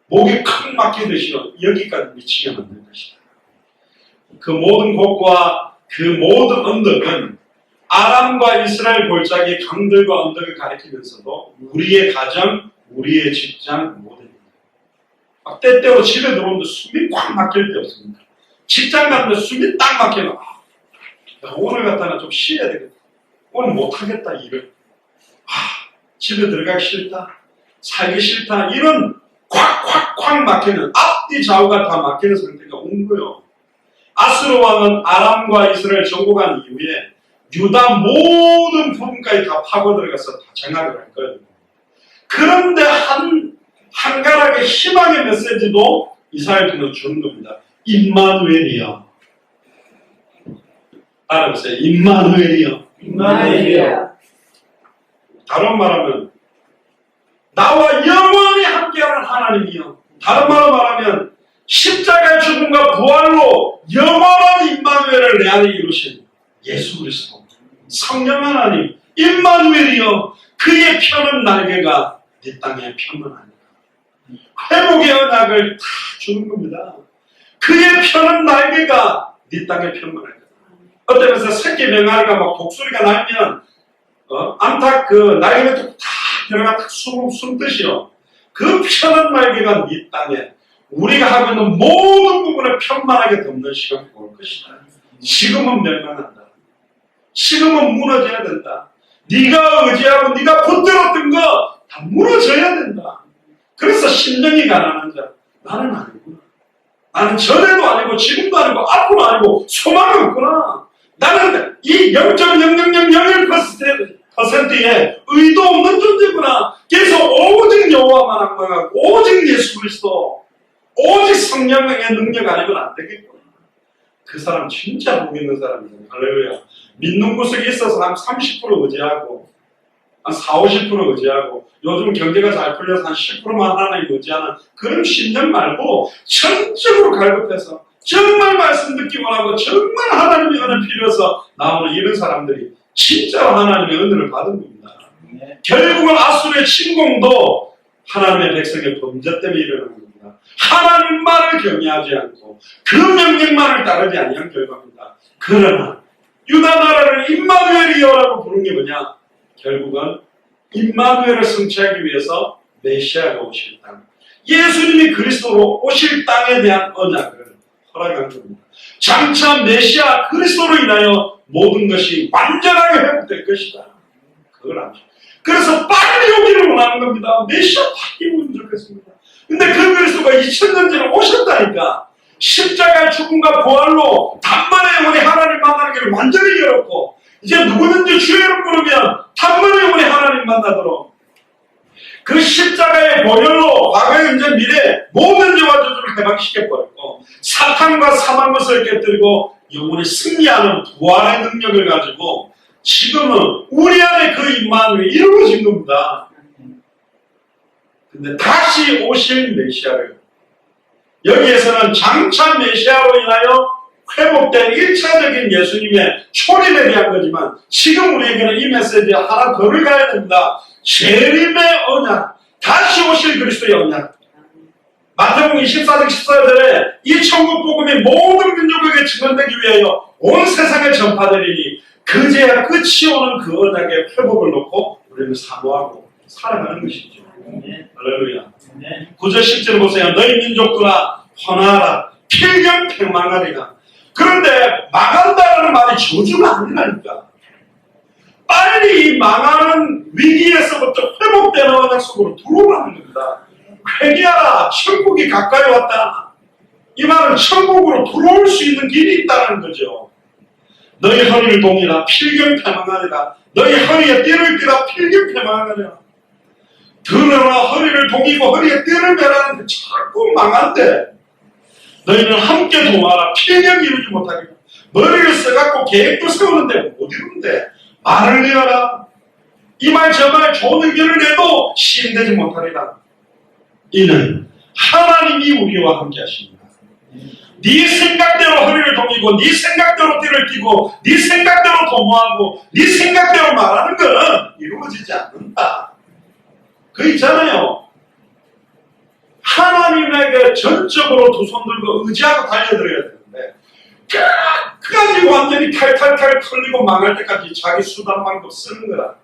Speaker 1: 목에 큰 막히듯이 여기까지 미치게 만들 것이다. 그 모든 곳과 그 모든 언덕은 아람과 이스라엘 골짜기 강들과 언덕을 가리키면서도 우리의 가정, 우리의 직장 모델입니다. 때때로 집에 들어오는데 숨이 꽉 막힐 때 없습니다. 직장 가는데 숨이 딱 막혀요. 오늘 갖다가 좀 쉬어야 되겠다. 오늘 못하겠다 일을. 집에 들어가기 싫다. 살기 싫다. 이런 콱콱콱 막히는 앞뒤 좌우가 다 막히는 상태가 온 거예요. 아스로 왕은 아람과 이스라엘 정복한 이후에 유다 모든 부분까지 다 파고 들어가서 다 장악을 할 거예요. 그런데 한 가락의 희망의 메시지도 이스라엘군은 주는 겁니다. 임마누엘이여. 알아보세요. 임마누엘이여.
Speaker 2: 임마누엘이여.
Speaker 1: 다른 말하면 나와 영원히 함께하는 하나님이여. 다른 말로 말하면 십자가의 죽음과 부활로 영원한 임마누엘을 내 안에 이루신 예수 그리스도 성령 하나님 임마누엘이여. 그의 펴는 날개가 네 땅에 펴는 아니라 회복의 언약을 다 주는 겁니다. 그의 펴는 날개가 네 땅에 펴는 아니라. 어떤 면에서 새끼 맹아리가 막 독수리가 날면 암탉 그 날개 밑에 다 들어가 딱 숨듯이요. 그 펴는 날개가 네 땅에 우리가 하고 있는 모든 부분을 편만하게 덮는 시간이 올 것이다. 지금은 멸망한다. 지금은 무너져야 된다. 네가 의지하고 네가 붙들었던 거 다 무너져야 된다. 그래서 심령이 가난한 자 나는 아니구나. 나는 전에도 아니고 지금도 아니고 앞으로 아니고 소망이 없구나. 나는 이 0.0001%의 의도 없는 존재구나. 그래서 오직 여호와만 악망하고 오직 예수 그리스도 오직 성령의 능력 아니면 안 되겠구나. 그 사람 진짜 복 있는 사람이잖아요. 할렐루야. 믿는 구석이 있어서 한 30% 의지하고 한 40~50% 의지하고 요즘 경제가 잘 풀려서 한 10%만 하나님 의지하는 그런 신념 말고 전적으로 갈급해서 정말 말씀 듣기 원하고 정말 하나님의 은혜 필요해서 나오는 이런 사람들이 진짜로 하나님의 은혜를 받은 겁니다. 결국은 아수르의 침공도 하나님의 백성의 범죄 때문에 일어나는 겁니다. 하나님만을 경외하지 않고 그 명령만을 따르지 아니한 결과입니다. 그러나 유다 나라를 임마누엘이여라고 부른 게 뭐냐? 결국은 임마누엘을 성취하기 위해서 메시아가 오실 땅, 예수님이 그리스도로 오실 땅에 대한 언약을 허락한 겁니다. 장차 메시아 그리스도로 인하여 모든 것이 완전하게 회복될 것이다. 그걸 아죠. 그래서 빨리 오기를 원하는 겁니다. 메시아 빨리 오면 좋겠습니다. 근데 그 그리스도가 2000년 전에 오셨다니까. 십자가의 죽음과 부활로 단번에 영원히 하나님 만나는 길을 완전히 열었고 이제 누구든지 주의 이름 부르면 단번에 영원히 하나님 만나도록 그 십자가의 보혈로 과거, 현재, 미래 모든 죄와 저주를 해방시켜버렸고 사탄과 사망것을 깨뜨리고 영원히 승리하는 부활의 능력을 가지고 지금은 우리 안에 그 임마누엘이 이루어진 겁니다. 근데 다시 오실 메시아를 여기에서는 장차 메시아로 인하여 회복된 1차적인 예수님의 초림에 대한 거지만 지금 우리에게는 이 메시지에 하나 더를 가야 됩니다. 재림의 언약, 다시 오실 그리스도의 언약. 마태복음 24장 14절에 이 천국 복음이 모든 민족에게 증언되기 위하여 온 세상에 전파되리니 그제야 끝이 오는 그 언약의 회복을 놓고 우리는 사모하고 살아가는 것이죠. 할렐루야. 9절 10절 보세요. 너희 민족들아 헌하라 필경패망하리라. 그런데 망한다라는 말이 저주가 아니라니까. 빨리 망하는 위기에서부터 회복되는 언약 속으로 들어오라는 겁니다. 회개하라. 천국이 가까이 왔다. 이 말은 천국으로 들어올 수 있는 길이 있다는 거죠. 너희 허리를 동이라 필경패망하리라. 너희 허리에 띠를 띠라 필경패망하리라. 들어라 허리를 동이고 허리에 띠를 매라는데 자꾸 망한대. 너희는 함께 동하라. 필경 이루지 못하겠다. 머리를 써갖고 계획도 세우는데 못 이루는데 말을 내어라. 이 말 저 말 좋은 의견을 내도 시행되지 못하리라. 이는 하나님이 우리와 함께 하십니다. 네 생각대로 허리를 동이고 네 생각대로 띠를 띠고 네 생각대로 도모하고 네 생각대로 말하는 건 이루어지지 않는다. 그 있잖아요. 하나님에게 전적으로 두 손 들고 의지하고 달려들어야 되는데 끝까지 완전히 탈탈탈 털리고 망할 때까지 자기 수단 방법 쓰는 거라.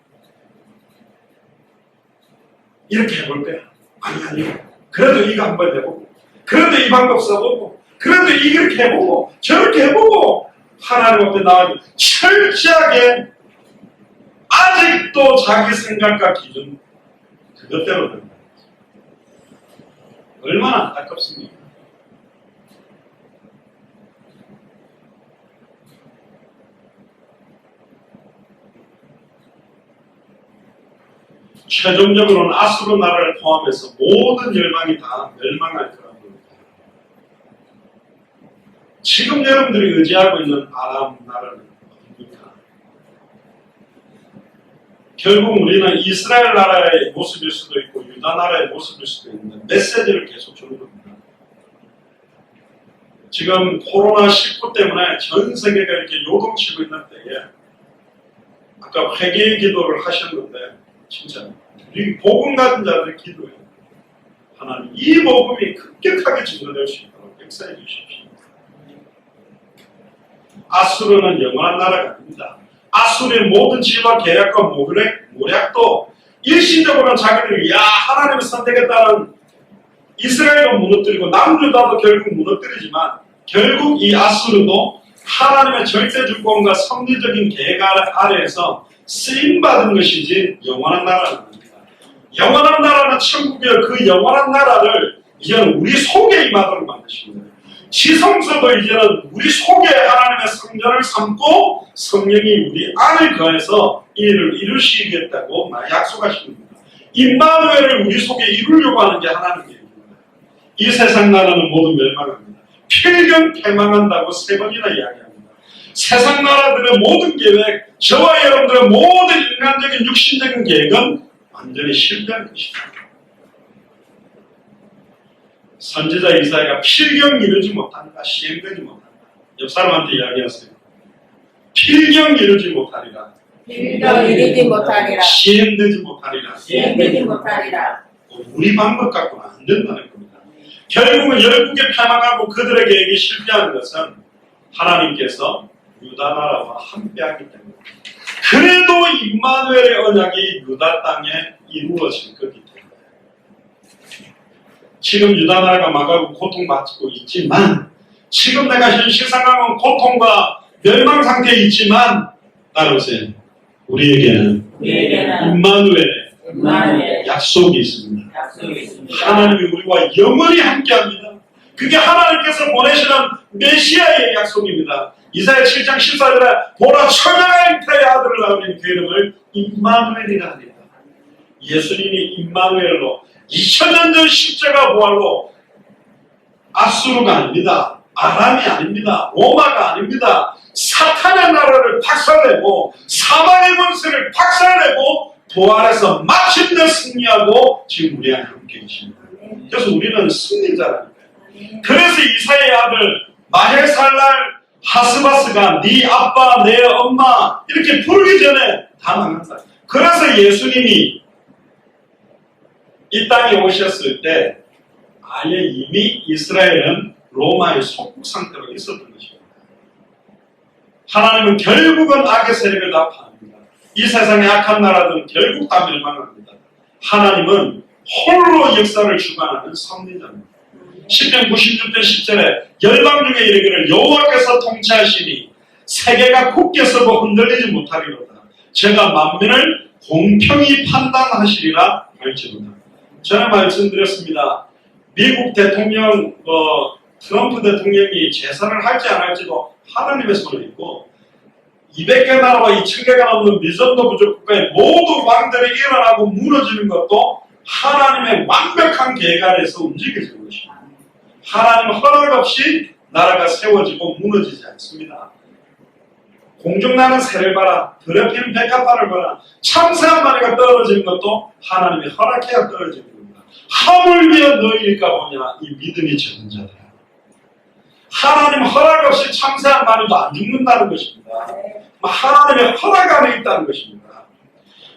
Speaker 1: 이렇게 해볼 거야. 아니 그래도 이거 한번 해보고 그래도 이 방법 써보고 그래도 이렇게 해보고 저렇게 해보고 하나님 앞에 나와서 철저하게 아직도 자기 생각과 기준 그것대로 됩니다. 얼마나 안타깝습니까? 최종적으로는 아수르 나라를 포함해서 모든 열방이 다 멸망할 거라고 봅니다. 지금 여러분들이 의지하고 있는 아람 나라는 뭡니까? 결국 우리는 이스라엘 나라의 모습일 수도 있고 유다 나라의 모습일 수도 있는데 메시지를 계속 주는 겁니다. 지금 코로나19 때문에 전 세계가 이렇게 요동치고 있는 때에 아까 회개의 기도를 하셨는데 진짜 우리 복음 가진 자들의 기도에 하나님 이 복음이 급격하게 증거될 수 있도록 역사해 주십시오. 아수르는 영원한 나라가 아닙니다. 아수르의 모든 지혜와 계략과 모략도 일시적으로는 자기들이 하나님을 선택했다는 이스라엘도 무너뜨리고 남유다도 결국 무너뜨리지만 결국 이 아수르도 하나님의 절대 주권과 섭리적인 계획 아래에서 쓰임받은 것이지 영원한 나라는 아닙니다. 영원한 나라는 천국이여 그 영원한 나라를 이제는 우리 속에 임하도록 만드십니다. 지성서도 이제는 우리 속에 하나님의 성전을 삼고 성령이 우리 안을 거해서 이 일을 이루시겠다고 약속하십니다. 임마누엘을 우리 속에 이루려고 하는 게 하나님의 계획입니다. 이 세상 나라는 모두 멸망합니다. 필경 패망한다고 3번이나 이야기합니다. 세상 나라들의 모든 계획, 저와 여러분들의 모든 인간적인 육신적인 계획은 완전히 실패할 것입니다. 선지자 이사야가 필경 이루지 못한다, 시행되지 못한다. 옆 사람한테 이야기하세요. 필경 이루지 못하리라.
Speaker 2: 필경 이루지 못하리라.
Speaker 1: 시행되지 못하리라.
Speaker 2: 시행되지 못하리라.
Speaker 1: 우리 방법 갖고는 안 된다는 겁니다. 결국은 열국에 패망하고 그들의 계획이 실패하는 것은 하나님께서 유다 나라와 함께하기 때문에 그래도 임마누엘의 언약이 유다 땅에 이루어질 거기 때문에 지금 유다 나라가 망하고 고통받고 있지만 지금 내가 현실 상황은 고통과 멸망 상태에 있지만 따라오세요. 우리에게는 임마누엘의 약속이 있습니다. 하나님이 우리와 영원히 함께합니다. 그게 하나님께서 보내시는 메시아의 약속입니다. 이사야 7장 14절에 보라 처녀가 잉태의 아들을 낳으니 그 이름을 임마누엘이라 하리라. 예수님이 임마누엘로 2000년 전 십자가 부활로 아수르가 아닙니다. 아람이 아닙니다. 로마가 아닙니다. 사탄의 나라를 박살내고 사망의 권세를 박살내고 부활해서 마침내 승리하고 지금 우리 안에 함께 계십니다. 그래서 우리는 승리자라니까요. 그래서 이사야의 아들 마헬살랄 하스바스가 네 아빠 내 엄마 이렇게 부르기 전에 다 망한다. 그래서 예수님이 이 땅에 오셨을 때 아예 이미 이스라엘은 로마의 속국 상태로 있었던 것입니다. 하나님은 결국은 악의 세력을 다 파합니다. 이 세상의 악한 나라들은 결국 다 멸망합니다. 하나님은 홀로 역사를 주관하는 섭리자입니다. 시편 96편 10절에 열방 중에 이르기를 여호와께서 통치하시니 세계가 굳게 서고 흔들리지 못하리로다. 제가 만민을 공평히 판단하시리라 할지로다. 전에 말씀드렸습니다. 미국 대통령 트럼프 대통령이 재선을 할지 안 할지도 하나님의 손에 있고 200개 나라와 2000개가 넘는 미전도 부족 국가의 모두 왕들이 일어나고 무너지는 것도 하나님의 완벽한 계획 아래에서 움직여지는 것입니다. 하나님은 허락 없이 나라가 세워지고 무너지지 않습니다. 공중나는 새를 봐라, 더럽히는 백합화를 봐라, 참새한 마리가 떨어지는 것도 하나님이 허락해야 떨어지는 겁니다. 하물며 너희일까 보냐 이 믿음이 적은 자들아. 하나님 허락 없이 창세한 마리도 안 죽는다는 것입니다. 하나님의 허락 안에 있다는 것입니다.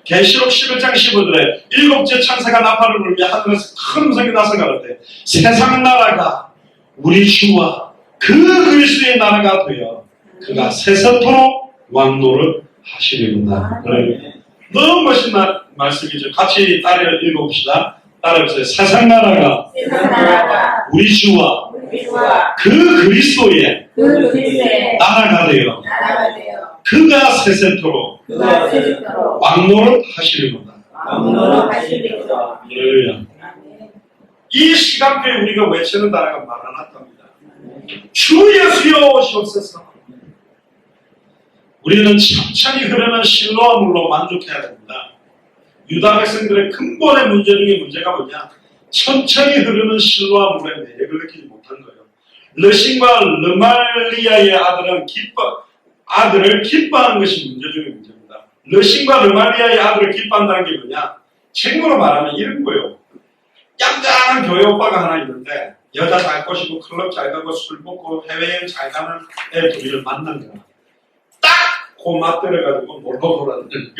Speaker 1: 계시록 11장 15절에 일곱째 창세가 나팔을 불며 하늘에서 큰 음성이 나서 가로되 세상 나라가 우리 주와 그 그리스도의 나라가 되어 그가 세세토록 왕노릇 하시리구나. 너무 멋진 말씀이죠. 같이 따라 읽어봅시다. 따라해보세요. 세상 나라가 우리 주와 그 그리스도의 나라가 되어 그가 세세토록 왕노릇 하시리구나. 할렐루야. 이 시간표에 우리가 외치는 단어가 마라나타입니다. 주 예수여 오시옵소서. 우리는 천천히 흐르는 실로와 물로 만족해야 됩니다. 유다 백성들의 근본의 문제 중에 문제가 뭐냐? 천천히 흐르는 실로와 물에 매력을 느끼지 못한 거예요. 르신과 르말리아의 아들을 기뻐하는 것이 문제 중에 문제입니다. 르신과 르말리아의 아들을 기뻐한다는 게 뭐냐? 책으로 말하면 이런 거예요. 얌전한 교회 오빠가 하나 있는데 여자 잘 꼬시고 클럽 잘 가고 술 먹고 해외여행 잘 가는 애 둘이를 만난 거야. 딱 그 맞들어가지고 몰고 돌아다니는 거예요.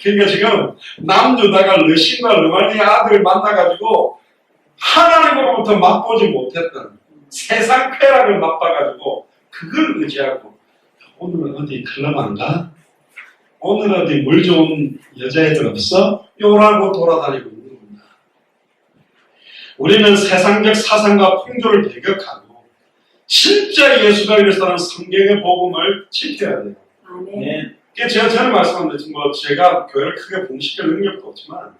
Speaker 1: 그러니까 지금 남유다가 르신과 르말리아 아들을 만나가지고 하나님으로부터 맛보지 못했던 세상 쾌락을 맛봐가지고 그걸 의지하고 오늘은 어디 클럽 안 가? 오늘 어디 물 좋은 여자애들 없어? 요라고 돌아다니고 있는 겁니다. 우리는 세상적 사상과 풍조를 배격하고 진짜 예수가 그리스도라는 성경의 복음을 지켜야 돼요. 제가 전에 말씀드렸지 제가 교회를 크게 봉식할 능력도 없지만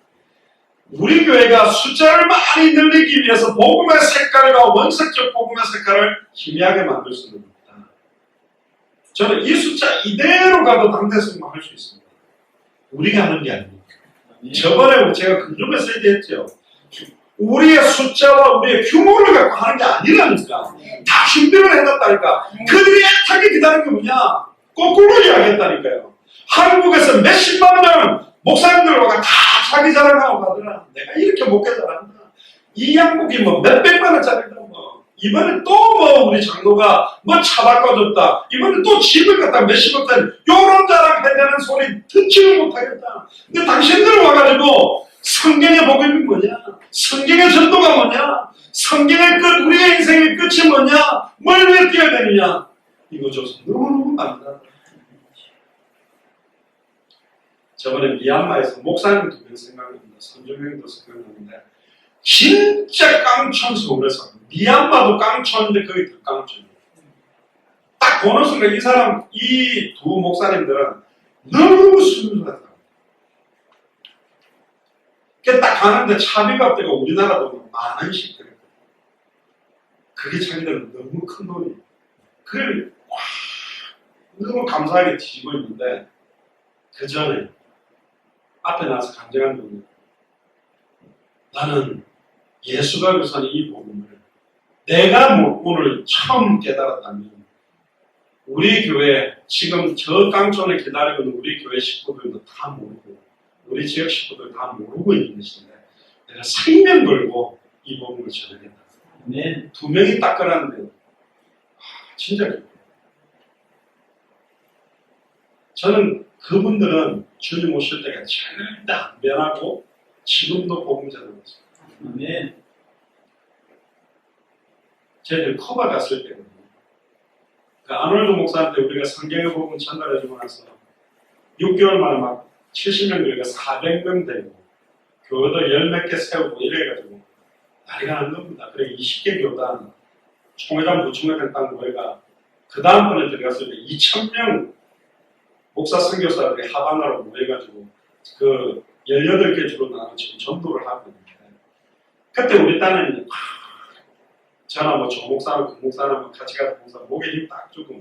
Speaker 1: 우리 교회가 숫자를 많이 늘리기 위해서 복음의 색깔과 원색적 복음의 색깔을 희미하게 만들 수 있는 겁니다. 저는 이 숫자 이대로 가도 당대승만 할 수 있습니다. 우리가 하는 게 아닙니다. 저번에 제가 근접에서 얘기했죠. 우리의 숫자와 우리의 규모를 갖고 하는 게 아니라니까. 다 준비를 해놨다니까. 그들이 애타게 기다리는 게 뭐냐? 거꾸로 이야기했다니까요. 한국에서 몇십만 명 목사님들과 다 자기 자랑하고 가더라. 내가 이렇게 목회 잘한다. 이 양복이 몇백만 원짜리다. 이번에 또 우리 장로가 차 바꿔줬다. 이번에 또 집을 갖다 몇십억짜리 요런 자랑 해대는 소리 듣지를 못하겠다. 근데 당신들 와가지고 성경의 복음이 뭐냐? 성경의 전도가 뭐냐? 성경의 끝, 우리의 인생의 끝이 뭐냐? 뭘 위해 뛰어야 되느냐? 이거 줘서 너무너무 많다. 저번에 미얀마에서 목사님 2명 생각납니다. 선조명도 생각나는데 진짜 깡촌 서울에서 미얀마도 깡촌인데 거기 더 깡촌이에요. 딱 보는 순간 이 두 목사님들은 너무 순수하더라고요. 딱 가는데 차비값대가 우리나라 돈으로 10,000원씩 들어요. 그게 자기들은 너무 큰 돈이에요. 그걸 너무 감사하게 뒤집어 있는데 그 전에 앞에 나와서 간증한 겁니다. 나는 예수가 그리스도는 이 복음을 내가 오늘 처음 깨달았다면 우리 교회 지금 저 깡촌에 기다리고 있는 우리 교회 식구들도 다 모르고 우리 지역 식구들 다 모르고 있는 것인데 내가 생명 걸고 이 복음을 전하겠다. 네. 2명이 딱 걸었는데 진짜 기뻐요. 저는 그분들은 주님 오실 때가 절대 안 변하고 지금도 복음 전하고 있습니다. 네. 저희들 커버 갔을 때거든요. 그 아놀드 목사한테 우리가 성경의 복음 전달해주고 나서 6개월 만에 막 70명들과 400명 되고 교회도 10몇 개 세우고 이래가지고 난리가 난 겁니다. 그래 20개 교단 총회장 부총회장 딱 모여가 그 다음번에 들어갔을 때 2,000명 목사 선교사들이 하바나로 모여가지고 그 18개 주로 나눠 지금 전도를 하고 있는데 그때 우리 딴에는 저나 조 목사나 그 목사나 같이 가서 목사 목에 힘 딱 주고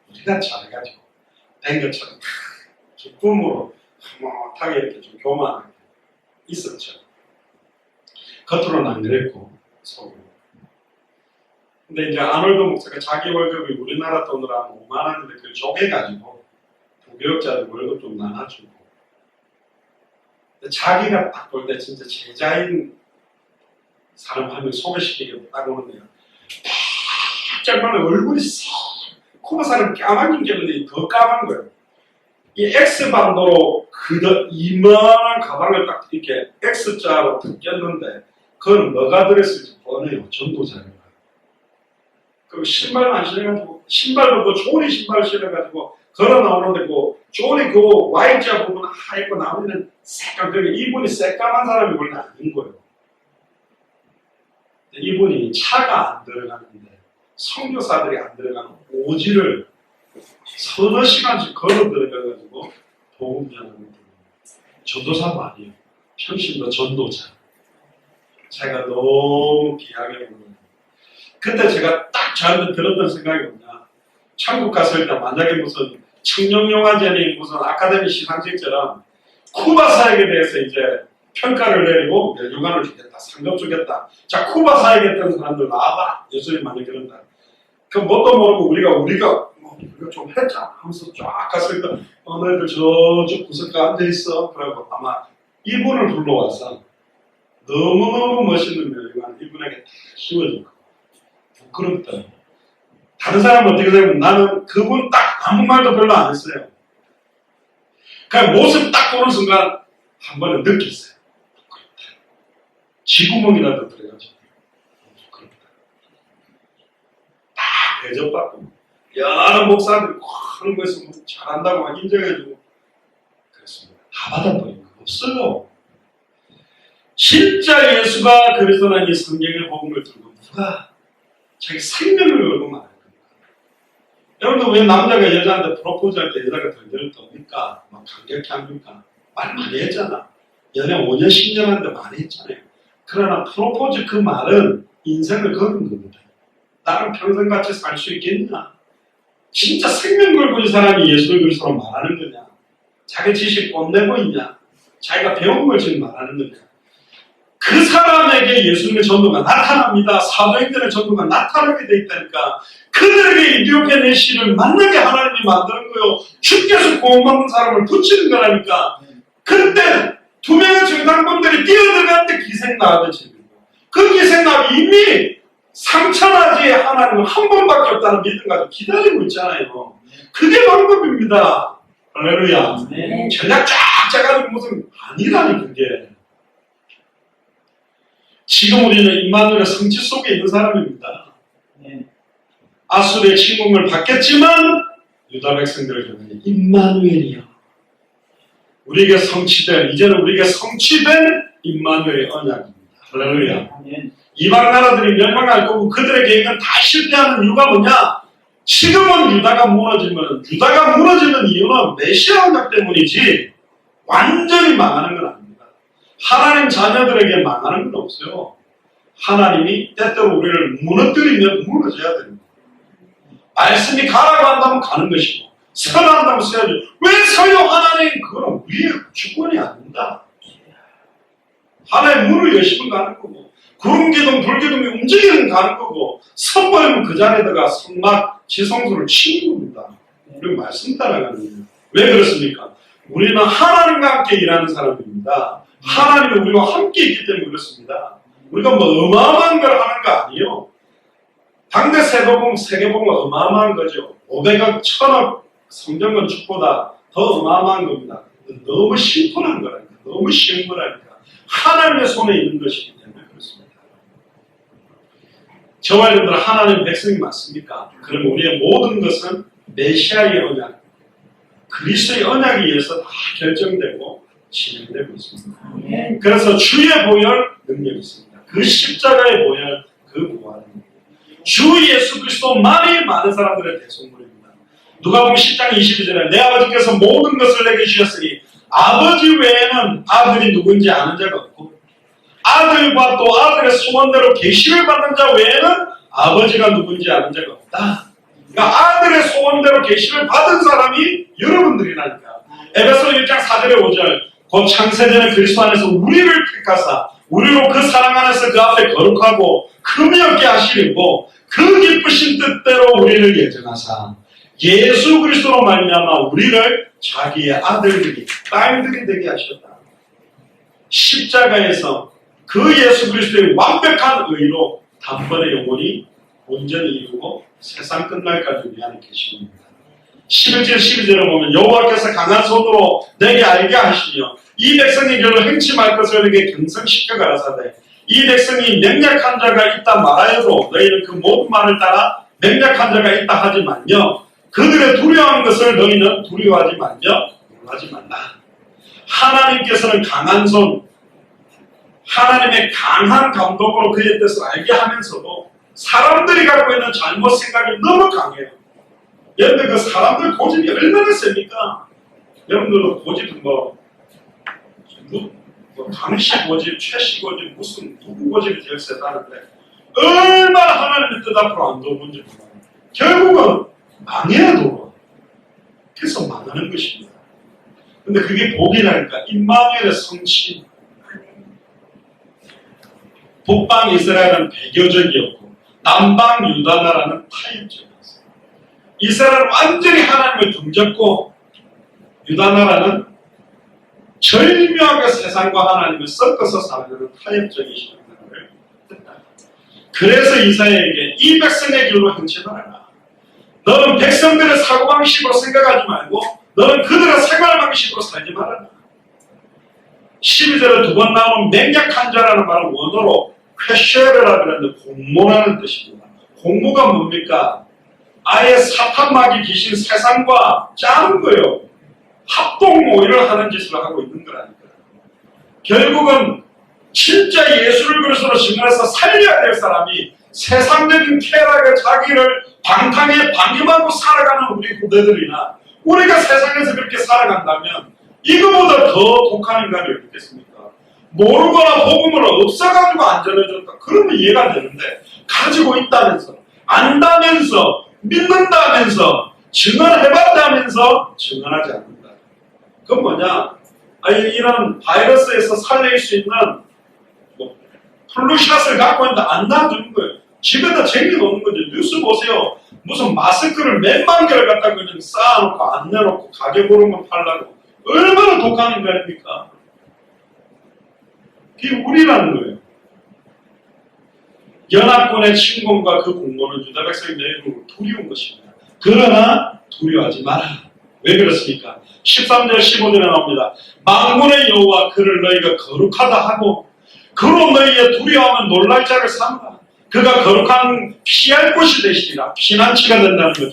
Speaker 1: 우리가 잘해가지고 된 것처럼 기쁨으로 흐뭇하게 이렇게 좀 교만하게 있었죠. 겉으로는 안 그랬고 속으로. 근데 이제 아놀드 목사가 자기 월급이 우리나라 돈으로 한 5만 원인데 그걸 쪼개가지고 부교역자들 월급 좀 나눠주고 근데 자기가 딱 볼 때 진짜 제자인 사람 한 명 소개시키려고 딱 오는데요. 정말 얼굴이 코바사는 까만 때문에 더 까만 거예요. 이 X반도로 이만한 가방을 딱 이렇게 X자로 딱 꼈는데 그건 뭐가 들었을지 뻔해요. 전도자예요. 그리고 신발 안 신어가지고 신발도 그 조리 신발 신어가지고 걸어 나오는데 그 조리 그 Y자 부분 하얗고 나머지는 새까만, 그러니까 이분이 새까만 사람이 원래 아닌 거예요. 이분이 차가 안 들어가는데 선교사들이 안 들어가는 오지를 서너 시간씩 걸어 들어가가지고 복음 전하는 분. 전도사도 아니에요. 평신도 전도자. 제가 너무 귀하게 보는. 그때 제가 딱 저한테 들었던 생각이 뭐냐. 천국 갔을 때 만약에 무슨 청룡영화제니 무슨 아카데미 시상식처럼 쿠바 사역에 대해서 이제 평가를 내리고 멸류관을 주겠다, 상금 주겠다. 자, 쿠바 사역에 했던 사람들 나와봐. 예수님 많이 그런다. 그 뭣도 모르고 우리가 좀 했자 하면서 쫙 갔을 때 너희들 저쪽 구석에 앉아있어. 그러고 아마 이분을 불러와서 너무너무 멋있는 멸류관을 이분에게 다 씌워줄 거예요. 부끄럽다. 다른 사람은 어떻게 생각하면 나는 그분 딱 아무 말도 별로 안 했어요. 그냥 모습 딱 보는 순간 한 번은 느꼈어요. 부끄럽다. 쥐구멍이라도 들어가지고 부끄럽다. 딱 대접받고 여러 목사들이 하는 거에서 뭐 잘한다고 막 인정해주고 그랬습니다. 다 받아버린 거 없어요. 진짜 예수가 그리스도라는 이 성경의 복음을 들고 누가 자기 생명을 걸고 말할 겁니까? 여러분들 왜 남자가 여자한테 프로포즈할 때 여자가 덜덜 떠니까 막 감격해 합니까? 말 많이 했잖아. 연애 5년 10년 하는데 많이 했잖아요. 그러나 프로포즈 그 말은 인생을 거는 겁니다. 나랑 평생 같이 살 수 있겠냐? 진짜 생명 걸고 이 사람이 예수를 그리스도로 말하는 거냐? 자기 지식 뽐내고 있냐? 자기가 배운 걸 지금 말하는 거냐? 그 사람에게 예수님의 전도가 나타납니다. 사도행전의 전도가 나타나게 돼 있다니까. 그들에게 이디오피아 내시를 만나게 하나님이 만드는 거요. 주께서 구원받는 사람을 붙이는 거라니까. 그때 두 명의 정당분들이 뛰어들어갔는데 기생나비지. 그 기생나비 이미 상처나지 하나님은 한 번밖에 없다는 믿음 가지고 기다리고 있잖아요. 그게 방법입니다. 할렐루야. 전략 쫙 짜가지고 무슨 아니라니 그게. 지금 우리는 임마누엘의 성취 속에 있는 사람입니다. 아수르의 침공을 받겠지만 유다 백성들을 향해 임마누엘이여. 우리에게 성취된, 이제는 우리에게 성취된 임마누엘의 언약입니다. 할렐루야. 이방 나라들이 멸망할 거고 그들의 계획은 다 실패하는 이유가 뭐냐? 지금은 유다가 무너지는 이유는 메시아 언약 때문이지 완전히 망하는 건 아닙니다. 하나님 자녀들에게 망하는 건 없어요. 하나님이 때때로 우리를 무너뜨리면 무너져야 됩니다. 말씀이 가라고 한다면 가는 것이고 서라 한다면 서야죠. 왜 서요 하나님? 그건 우리의 주권이 아닙니다. 하나의 문을 여시면 가는 거고 구름기둥 불기둥이 움직이는 가는 거고 선보이면 그 자리에다가 성막 지성소를 치는 겁니다. 우리 말씀 따라가는 거예요. 왜 그렇습니까? 우리는 하나님과 함께 일하는 사람입니다. 하나님이 우리와 함께 있기 때문에 그렇습니다. 우리가 뭐 어마어마한 걸 하는 거 아니에요. 당대 세계보험, 세계보험은 어마어마한 거죠. 500억, 1000억 성경 건축보다 더 어마어마한 겁니다. 너무 심플한 거라니까. 너무 쉬운 거라니까. 하나님의 손에 있는 것이기 때문에 그렇습니다. 저와 여러분들 하나님 백성이 맞습니까? 그럼 우리의 모든 것은 메시아의 언약, 그리스도의 언약에 의해서 다 결정되고 진행되고 있습니다. 그래서 주의 보혈 능력이 있습니다. 그 십자가의 보혈, 그 부활입니다. 주 예수 그리스도만이 많은 사람들의 대속물입니다. 누가복음 10장 22절에 내 아버지께서 모든 것을 내게 주셨으니 아버지 외에는 아들이 누군지 아는 자가 없고 아들과 또 아들의 소원대로 계시를 받는 자 외에는 아버지가 누군지 아는 자가 없다. 그러니까 아들의 소원대로 계시를 받은 사람이 여러분들이라니까. 에베소 1장 4절에 5절 곧 창세전에 그리스도 안에서 우리를 택하사 우리로 그 사랑 안에서 그 앞에 거룩하고 흠이 없게 하시려고 그 기쁘신 뜻대로 우리를 예정하사 예수 그리스도로 말미암아 우리를 자기의 아들들이 딸들이 되게 하셨다. 십자가에서 그 예수 그리스도의 완벽한 의로 단번에 영원히 온전히 이루고 세상 끝날까지 우리 안에 계십니다. 11절 12절을 보면 여호와께서 강한 손으로 내게 알게 하시며 이 백성이 결로 행치 말 것을 내게 경성시켜 가라사대 이 백성이 맹약한 자가 있다 말하여도 너희는 그 모든 말을 따라 맹약한 자가 있다 하지 말며 그들의 두려워한 것을 너희는 두려워하지 말며 놀라지 말라. 하나님께서는 강한 손, 하나님의 강한 감동으로 그의 뜻을 알게 하면서도 사람들이 갖고 있는 잘못 생각이 너무 강해요. 여러분들 그 사람들 고집이 얼마나 셉니까? 여러분들도 고집은 뭐 강씨 고집, 최씨 고집, 무슨 누구 고집이 제일 세다는데 얼마나 하나님의 뜻 앞으로 안 도는지 몰라요. 결국은 망해야 돌아. 그래서 망하는 것입니다. 근데 그게 복이라니까. 임마누엘의 성취. 북방 이스라엘은 배교적이었고 남방 유다나라는 타협적이었어요. 이스라엘은 완전히 하나님을 등졌고 유다나라는 절묘하게 세상과 하나님을 섞어서 살아가는 타협적인 신앙생활을 했다. 그래서 이사야에게 이 백성의 길로 행치 말아라. 너는 백성들의 사고방식으로 생각하지 말고 너는 그들의 생활방식으로 살지 말아라. 12절에 두 번 나오는 맹약한 자라는 말은 원어로 쾌쉐르라 그랬는데 공모라는 뜻입니다. 공모가 뭡니까? 아예 사탄마귀 귀신 세상과 짜는 거예요. 합동 모의를 하는 짓을 하고 있는 거라니까요. 결국은 진짜 예수를 그리스도로 증언해서 살려야 될 사람이 세상적인 쾌락에 자기를 방탕에 방임하고 살아가는 우리 후대들이나 우리가 세상에서 그렇게 살아간다면 이거보다 더 독한 인간이 어디 있겠습니까? 모르거나 복음을 없어가지고 안전해졌다. 그러면 이해가 되는데 가지고 있다면서 안다면서 믿는다면서 증언해봤다면서 증언하지 않는다. 그건 뭐냐? 이런 바이러스에서 살릴 수 있는 플루샷을 갖고 있는데 안 놔주는 거예요. 집에다 쟁여놓는 거죠. 뉴스 보세요. 무슨 마스크를 몇만 개를 갖다 그냥 쌓아놓고 안 내놓고 가게 보르면 팔라고. 얼마나 독한 인간입니까? 그게 우리라는 거예요. 연합군의 침공과 그 공모는 유다 백성의 내용으로 두려운 것입니다. 그러나 두려워하지 마라. 왜 그렇습니까? 13절 15절에 나옵니다. 만군의 여호와 그를 너희가 거룩하다 하고 그로 너희의 두려워하면 놀랄 자를 삼라. 그가 거룩한 피할 곳이 되시리라. 피난처가 된다는 거죠.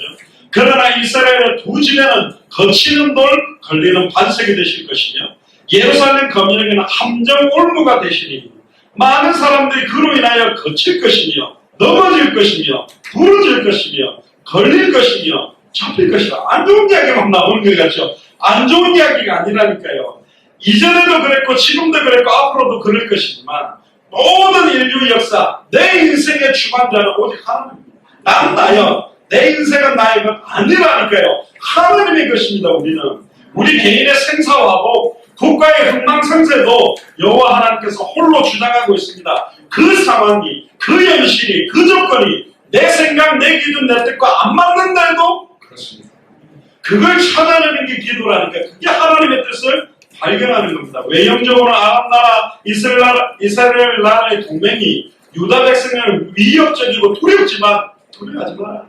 Speaker 1: 그러나 이스라엘의 두 집에는 거치는 돌 걸리는 반석이 되실 것이며 예루살렘 거민에게는 함정 올무가 되시니 많은 사람들이 그로 인하여 거칠 것이며 넘어질 것이며 부러질 것이며 걸릴 것이며 잡힐 것이다. 안 좋은 이야기만 나오는 것 같죠. 안 좋은 이야기가 아니라니까요. 이전에도 그랬고 지금도 그랬고 앞으로도 그럴 것이지만 모든 인류 역사 내 인생의 주관자는 오직 하나님입니다. 나는 나요. 내 인생은 나의 것 아니라니까요. 하나님의 것입니다. 우리 개인의 생사화복 국가의 흥망성쇠도 여호와 하나님께서 홀로 주장하고 있습니다. 그 상황이 그 현실이 그 조건이 내 생각 내 기준 내 뜻과 안 맞는다 해도 그렇습니다. 그걸 찾아내는 게 기도라니까. 그게 하나님의 뜻을 발견하는 겁니다. 외형적으로 아랍 나라 이스라엘 나라의 동맹이 유다 백성을 위협적이고 두렵지만 두려워하지 마라.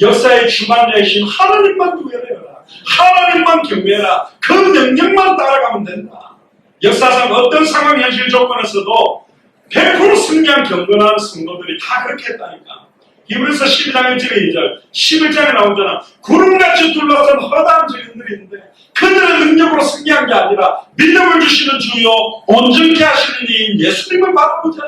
Speaker 1: 역사의 주관자이신 하나님만 구별해라. 하나님만 경배해라. 그 명령만 따라가면 된다. 역사상 어떤 상황 현실 조건에서도 100% 승리한 경건한 성도들이 다 그렇게 했다니까. 히브리서 12장 1절에 2절 11장에 나오잖아. 구름같이 둘러싼 허다한 증인들이 있는데 그들의 능력으로 승리한 게 아니라 믿음을 주시는 주요 온전케 하시는 이인 예수님을 바라보자.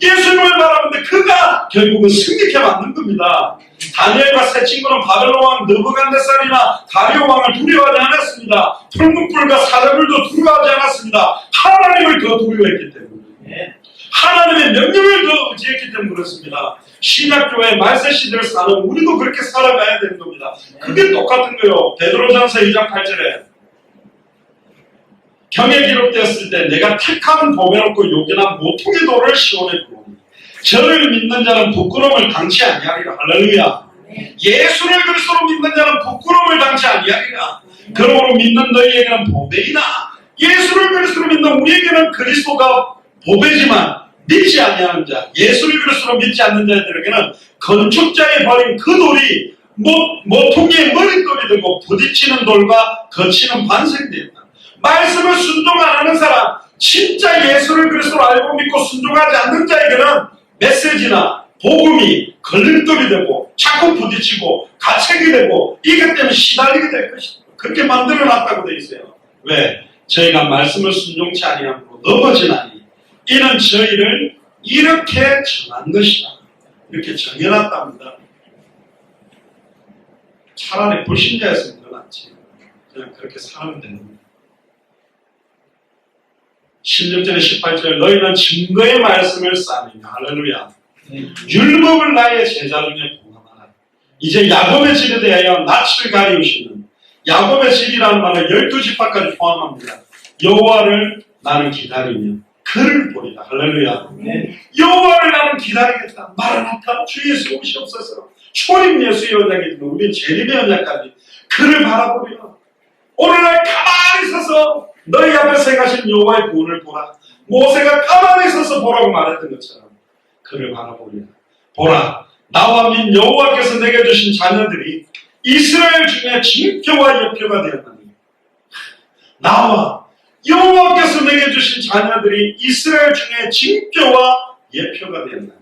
Speaker 1: 예수님을 바라보는데 그가 결국은 승리케 만든 겁니다. 다니엘과 세 친구는 바벨론 왕 느부갓네살이나 다리오 왕을 두려워하지 않았습니다. 풀무불과 사자굴도 두려워하지 않았습니다. 하나님을 더 두려워했기 때문에 하나님의 명령을 더 의지했기 때문에 그렇습니다. 신약교회 말세 시대를 사는 우리도 그렇게 살아가야 되는 겁니다. 그게 똑같은 거예요. 베드로전서 2장 8절에 경에 기록되었을 때 내가 택함은 보배롭고 요긴한 모퉁이 돌을 시온에 부르니 저를 믿는 자는 부끄러움을 당치 아니하리라. 할렐루야. 예수를 그리스도로 믿는 자는 부끄러움을 당치 아니하리라. 그러므로 믿는 너희에게는 보배이나 예수를 그리스도로 믿는 우리에게는 그리스도가 보배지만 믿지 아니하는 자, 예수를 그리스도로 믿지 않는 자들에게는 건축자의 버린 그 돌이 모퉁이의 머릿돌이 되고 부딪히는 돌과 거치는 반석이 되었다. 말씀을 순종 안 하는 사람, 진짜 예수를 그리스도로 알고 믿고 순종하지 않는 자에게는 메시지나 복음이 걸림돌이 되고 자꾸 부딪히고 가책이 되고 이것 때문에 시달리게 될 것입니다. 그렇게 만들어놨다고 되어 있어요. 왜? 저희가 말씀을 순종치 아니함으로 넘어지나니 이는 저희를 이렇게 정한 것이다. 이렇게 정해놨답니다. 차라리 불신자였으면 더 낫지. 그냥 그렇게 살면 되는 거예요. 16절에 18절 너희는 증거의 말씀을 쌓느냐. 할렐루야. 율법을 나의 제자 중에 봉함하라. 이제 야곱의 질에 대하여 낯을 가리우시는 야곱의 질이라는 말은 12지파까지 포함합니다. 여호와를 나는 기다리며 그를 보리라. 할렐루야. 여호와를 나는 기다리겠다. 마라나타 주 예수 오시옵소서. 초림 예수의 언약이지만 우리는 재림의 언약까지 그를 바라보리라. 오늘날 가만히 서서 너희 앞에서 행하신 여호와의 구원을 보라. 모세가 가만히 서서 보라고 말했던 것처럼 그를 바라보리라. 보라, 나와 민 여호와께서 내게 주신 자녀들이 이스라엘 중에 징표와 예표가 되었나니. 나와 여호와께서 내게 주신 자녀들이 이스라엘 중에 징표와 예표가 되었나니.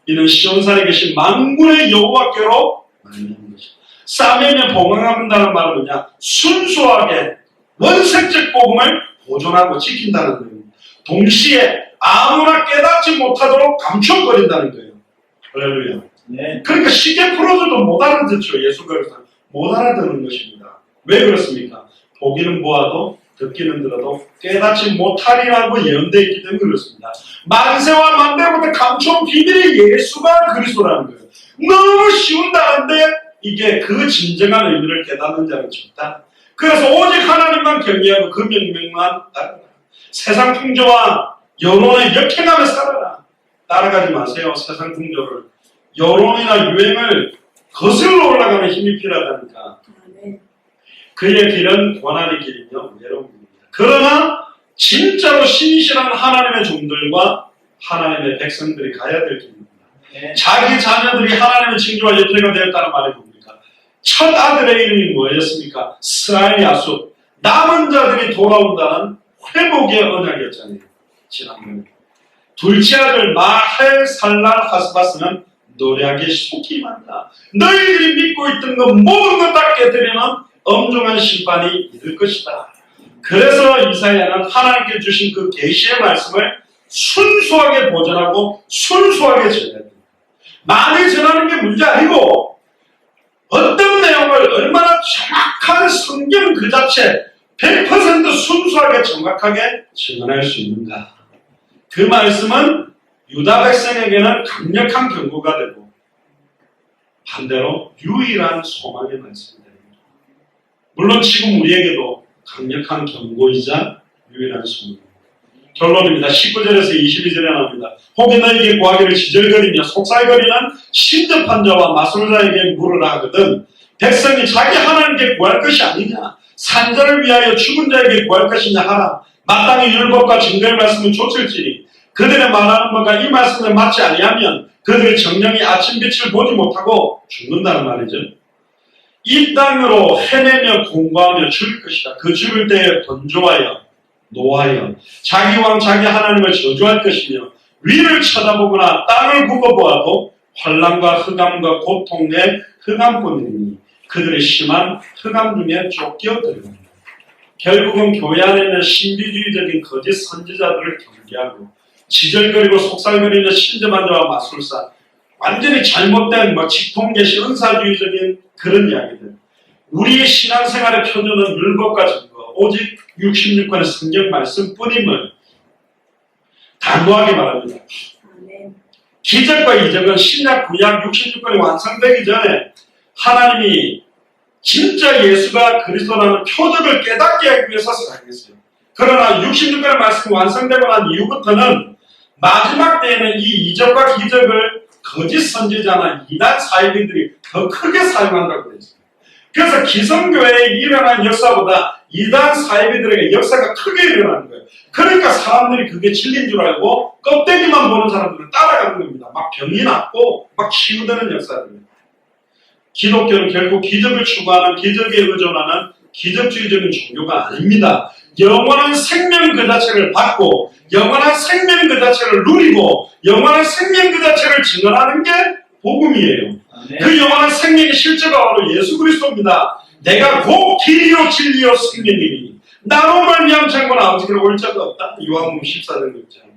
Speaker 1: 이는 시온산에 계신 만군의 여호와께로 말미암은 것이다. 싸매며 봉헌한다는 말은 뭐냐? 순수하게 원색적 복음을 보존하고 지킨다는 거예요. 동시에 아무나 깨닫지 못하도록 감춰버린다는 거예요. 할렐루야. 네. 그러니까 쉽게 풀어줘도 못 알아듣죠. 예수 그리스도 못 알아듣는 것입니다. 왜 그렇습니까? 보기는 보아도 듣기는 들어도 깨닫지 못하리라고 예언되어 있기 때문에 그렇습니다. 만세와 만대부터 감춰온 비밀이 예수가 그리스도라는 거예요. 너무 쉬운다는데 이게 그 진정한 의미를 깨닫는 자는 적다. 그래서 오직 하나님만 경외하고 그 명령만 따르라. 세상 풍조와 여론에 역행하며 살아라. 따라가지 마세요. 세상 풍조를. 여론이나 유행을 거슬러 올라가는 힘이 필요하다니까. 그의 길은 고난의 길이며 외로운 길입니다. 그러나 진짜로 신실한 하나님의 종들과 하나님의 백성들이 가야 될 길입니다. 자기 자녀들이 하나님의 징조와 예표가 되었다는 말이 뭡니까? 첫 아들의 이름이 뭐였습니까? 스라엘 야수. 남은 자들이 돌아온다는 회복의 언약이었잖아요. 지난번에. 둘째 아들 마헬 살랄 하스바스는 노략의 속이 많다. 너희들이 믿고 있던 것 모든 것 다 깨뜨리면 엄중한 심판이 이를 것이다. 그래서 이사야는 하나님께 주신 그 계시의 말씀을 순수하게 보존하고 순수하게 전해야 됩니다. 많이 전하는 게 문제 아니고 어떤 내용을 얼마나 정확한 성경 그 자체 100% 순수하게 정확하게 증언할 수 있는가. 그 말씀은 유다 백성에게는 강력한 경고가 되고 반대로 유일한 소망의 말씀이 됩니다. 물론 지금 우리에게도 강력한 경고이자 유일한 소망입니다. 결론입니다. 19절에서 22절에 나옵니다. 혹이 너에게 구하기를 지절거리며 속살거리는 신접한 자와 마술자에게 물으라 하거든 백성이 자기 하나님께 구할 것이 아니냐 산자를 위하여 죽은 자에게 구할 것이냐 하라. 마땅히 율법과 증거의 말씀은 좇을지니 그들의 말하는 바가 이 말씀에 맞지 아니하면 그들의 정령이 아침빛을 보지 못하고 죽는다는 말이죠. 이 땅으로 헤매며 공부하며 죽을 것이다. 그 죽을 때에 번조하여 노하여 자기 왕 자기 하나님을 저주할 것이며 위를 쳐다보거나 땅을 굽어보아도 환난과 흑암과 고통 내 흑암뿐이니 그들의 심한 흑암 중에 쫓겨 들어간다. 결국은 교회 안에 있는 신비주의적인 거짓 선지자들을 경계하고 지절거리고 속살거리는 신접한 자와 마술사 완전히 잘못된 직통계시 은사주의적인 그런 이야기들. 우리의 신앙생활의 표준은 율법과 증거 오직 66권의 성경 말씀뿐임을 단호하게 말합니다. 기적과 이적은 신약 구약 66권이 완성되기 전에 하나님이 진짜 예수가 그리스도라는 표적을 깨닫게 하기 위해서 사용했어요. 그러나 66권의 말씀이 완성되고 난 이후부터는 마지막 때에는 이 이적과 기적을 거짓 선지자나 이단 사이비들이 더 크게 사용한다고 되어 있습니다. 그래서 기성교회에 일어난 역사보다 이단 사이비들에게 역사가 크게 일어나는 거예요. 그러니까 사람들이 그게 진리인 줄 알고 껍데기만 뉴스만 보는 사람들은 따라가는 겁니다. 막 병이 낫고 막 치유되는 역사들입니다. 기독교는 결국 기적을 추구하는, 기적에 의존하는 기적주의적인 종교가 아닙니다. 영원한 생명 그 자체를 받고 영원한 생명 그 자체를 누리고 영원한 생명 그 자체를 증언하는 게 복음이에요. 그 영원한 생명의 실제가 바로 예수 그리스도입니다. 내가 곧 길이요 진리요 생명이니 나로 말미암지 않고는 아버지께로 올 자가 없다. 요한복음 14장 6절.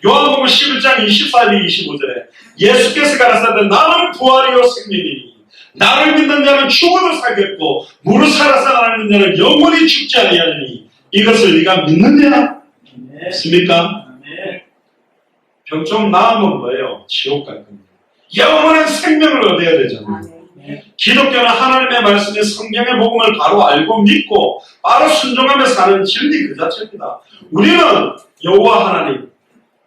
Speaker 1: 요한복음 11장 24절 25절에 예수께서 가라사대 나는 부활이요 생명이니 나를 믿는 자는 죽어도 살겠고 무릇 살아서 나를 믿는 자는 영원히 죽지 아니하리니 이것을 네가 믿느냐? 믿습니까? 병 좀 나으면 뭐예요? 지옥 갈 겁니다. 영원한 생명을 얻어야 되잖아요. 기독교는 하나님의 말씀인 성경의 복음을 바로 알고 믿고 바로 순종하며 사는 진리 그 자체입니다. 우리는 여호와 하나님,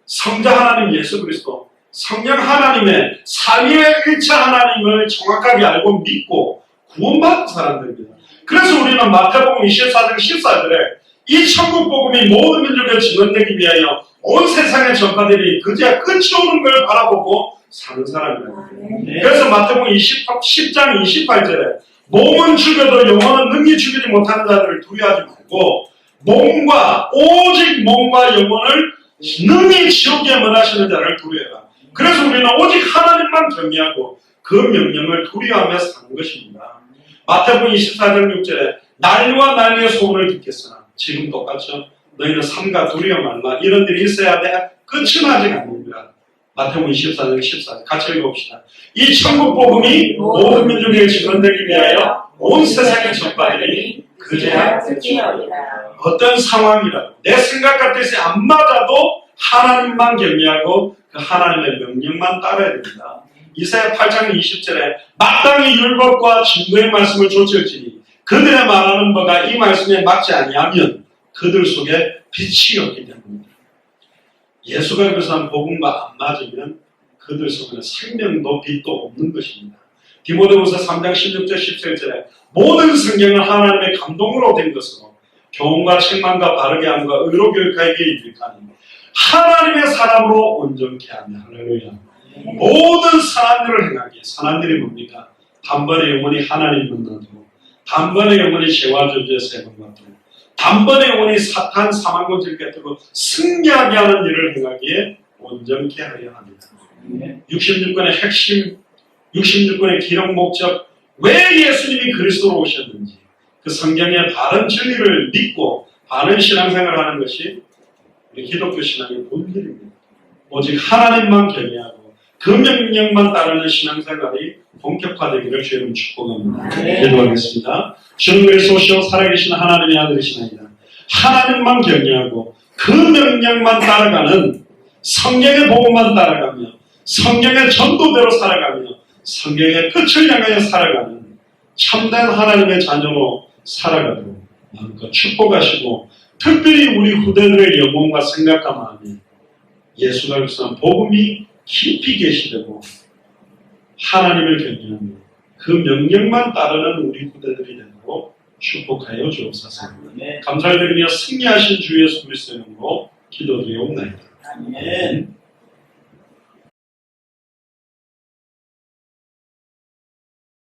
Speaker 1: 성자 하나님 예수 그리스도, 성령 하나님의 삼위일체 하나님을 정확하게 알고 믿고 구원받은 사람들입니다. 그래서 우리는 마태복음 24장 14절에 이 천국 복음이 모든 민족에 증언되기 위하여 온 세상에 전파되니 그제야 끝이 오는 걸 바라보고 사는 사람입니다. 그래서 마태복음 10장 28절에 몸은 죽여도 영혼은 능히 죽이지 못하는 자들을 두려워하지 말고 오직 몸과 영혼을 능히 지옥에 면하시는 자를 두려워해라. 그래서 우리는 오직 하나님만 경외하고 그 명령을 두려워하며 사는 것입니다. 마태복음 24장 6절에 난리와 난리의 소문을 듣겠으나 지금 똑같죠. 너희는 삼가 두려워 말라. 이런 일이 있어야 돼. 끝은 아직 아닙니다. 마태복음 24장 14절 같이 읽어봅시다. 이 천국 복음이 모든 민족에게 증언되기 위하여 온 세상에 전파되니 그제야 끝이 오리라. 어떤 상황이라도 내 생각과 뜻이 안 맞아도 하나님만 경외하고 그 하나님의 명령만 따라야 됩니다. 이사야 8장 20절에 마땅히 율법과 증거의 말씀을 좇을지니 그들의 말하는 바가 이 말씀에 맞지 아니하면 그들 속에 빛이 없기 때문입니다. 예수가 그것한 복음과 안 맞으면 그들 속에는 생명도 빛도 없는 것입니다. 디모데후서 3장 16절 17절에 모든 성경은 하나님의 감동으로 된 것으로 교훈과 책망과 바르게 함과 의로 교육하게 이르까니 하나님의 사람으로 온전케 하며 할렐루야. 모든 선한 일을 행하기에 선한 일이 뭡니까? 단번에 영혼이 하나님 만나도록 단번에 영혼이 죄와 저주의 세번 받도록 단번에 영혼이 사탄 사망과 즐겼도록 승리하게 하는 일을 행하기에 온전케 하려 합니다. 66권의 핵심 66권의 기록 목적 왜 예수님이 그리스도로 오셨는지 그 성경의 바른 진리를 믿고 바른 신앙생활을 하는 것이 우리 기독교 신앙의 본질입니다. 오직 하나님만 경외하고 그 명령만 따르는 신앙생활이 본격화되기를 주님 축복합니다. 기도하겠습니다. 주는 그리스도시요 살아계신 하나님의 아들이시나이다. 하나님만 경외하고 그 명령만 따라가는 성경의 복음만 따라가며 성경의 전도대로 살아가며 성경의 끝을 향하여 살아가는 참된 하나님의 자녀로 살아가도록 마음껏 축복하시고 특별히 우리 후대들의 영혼과 생각과 마음에 예수가 그리스도한 복음이 깊이 계시되고 하나님을 경외하며 그 명령만 따르는 우리 후대들이 되도록 축복하여 주옵소서. 감사를 드리며 승리하신 주 예수 그리스도의 이름으로 기도드리옵나이다. 아멘.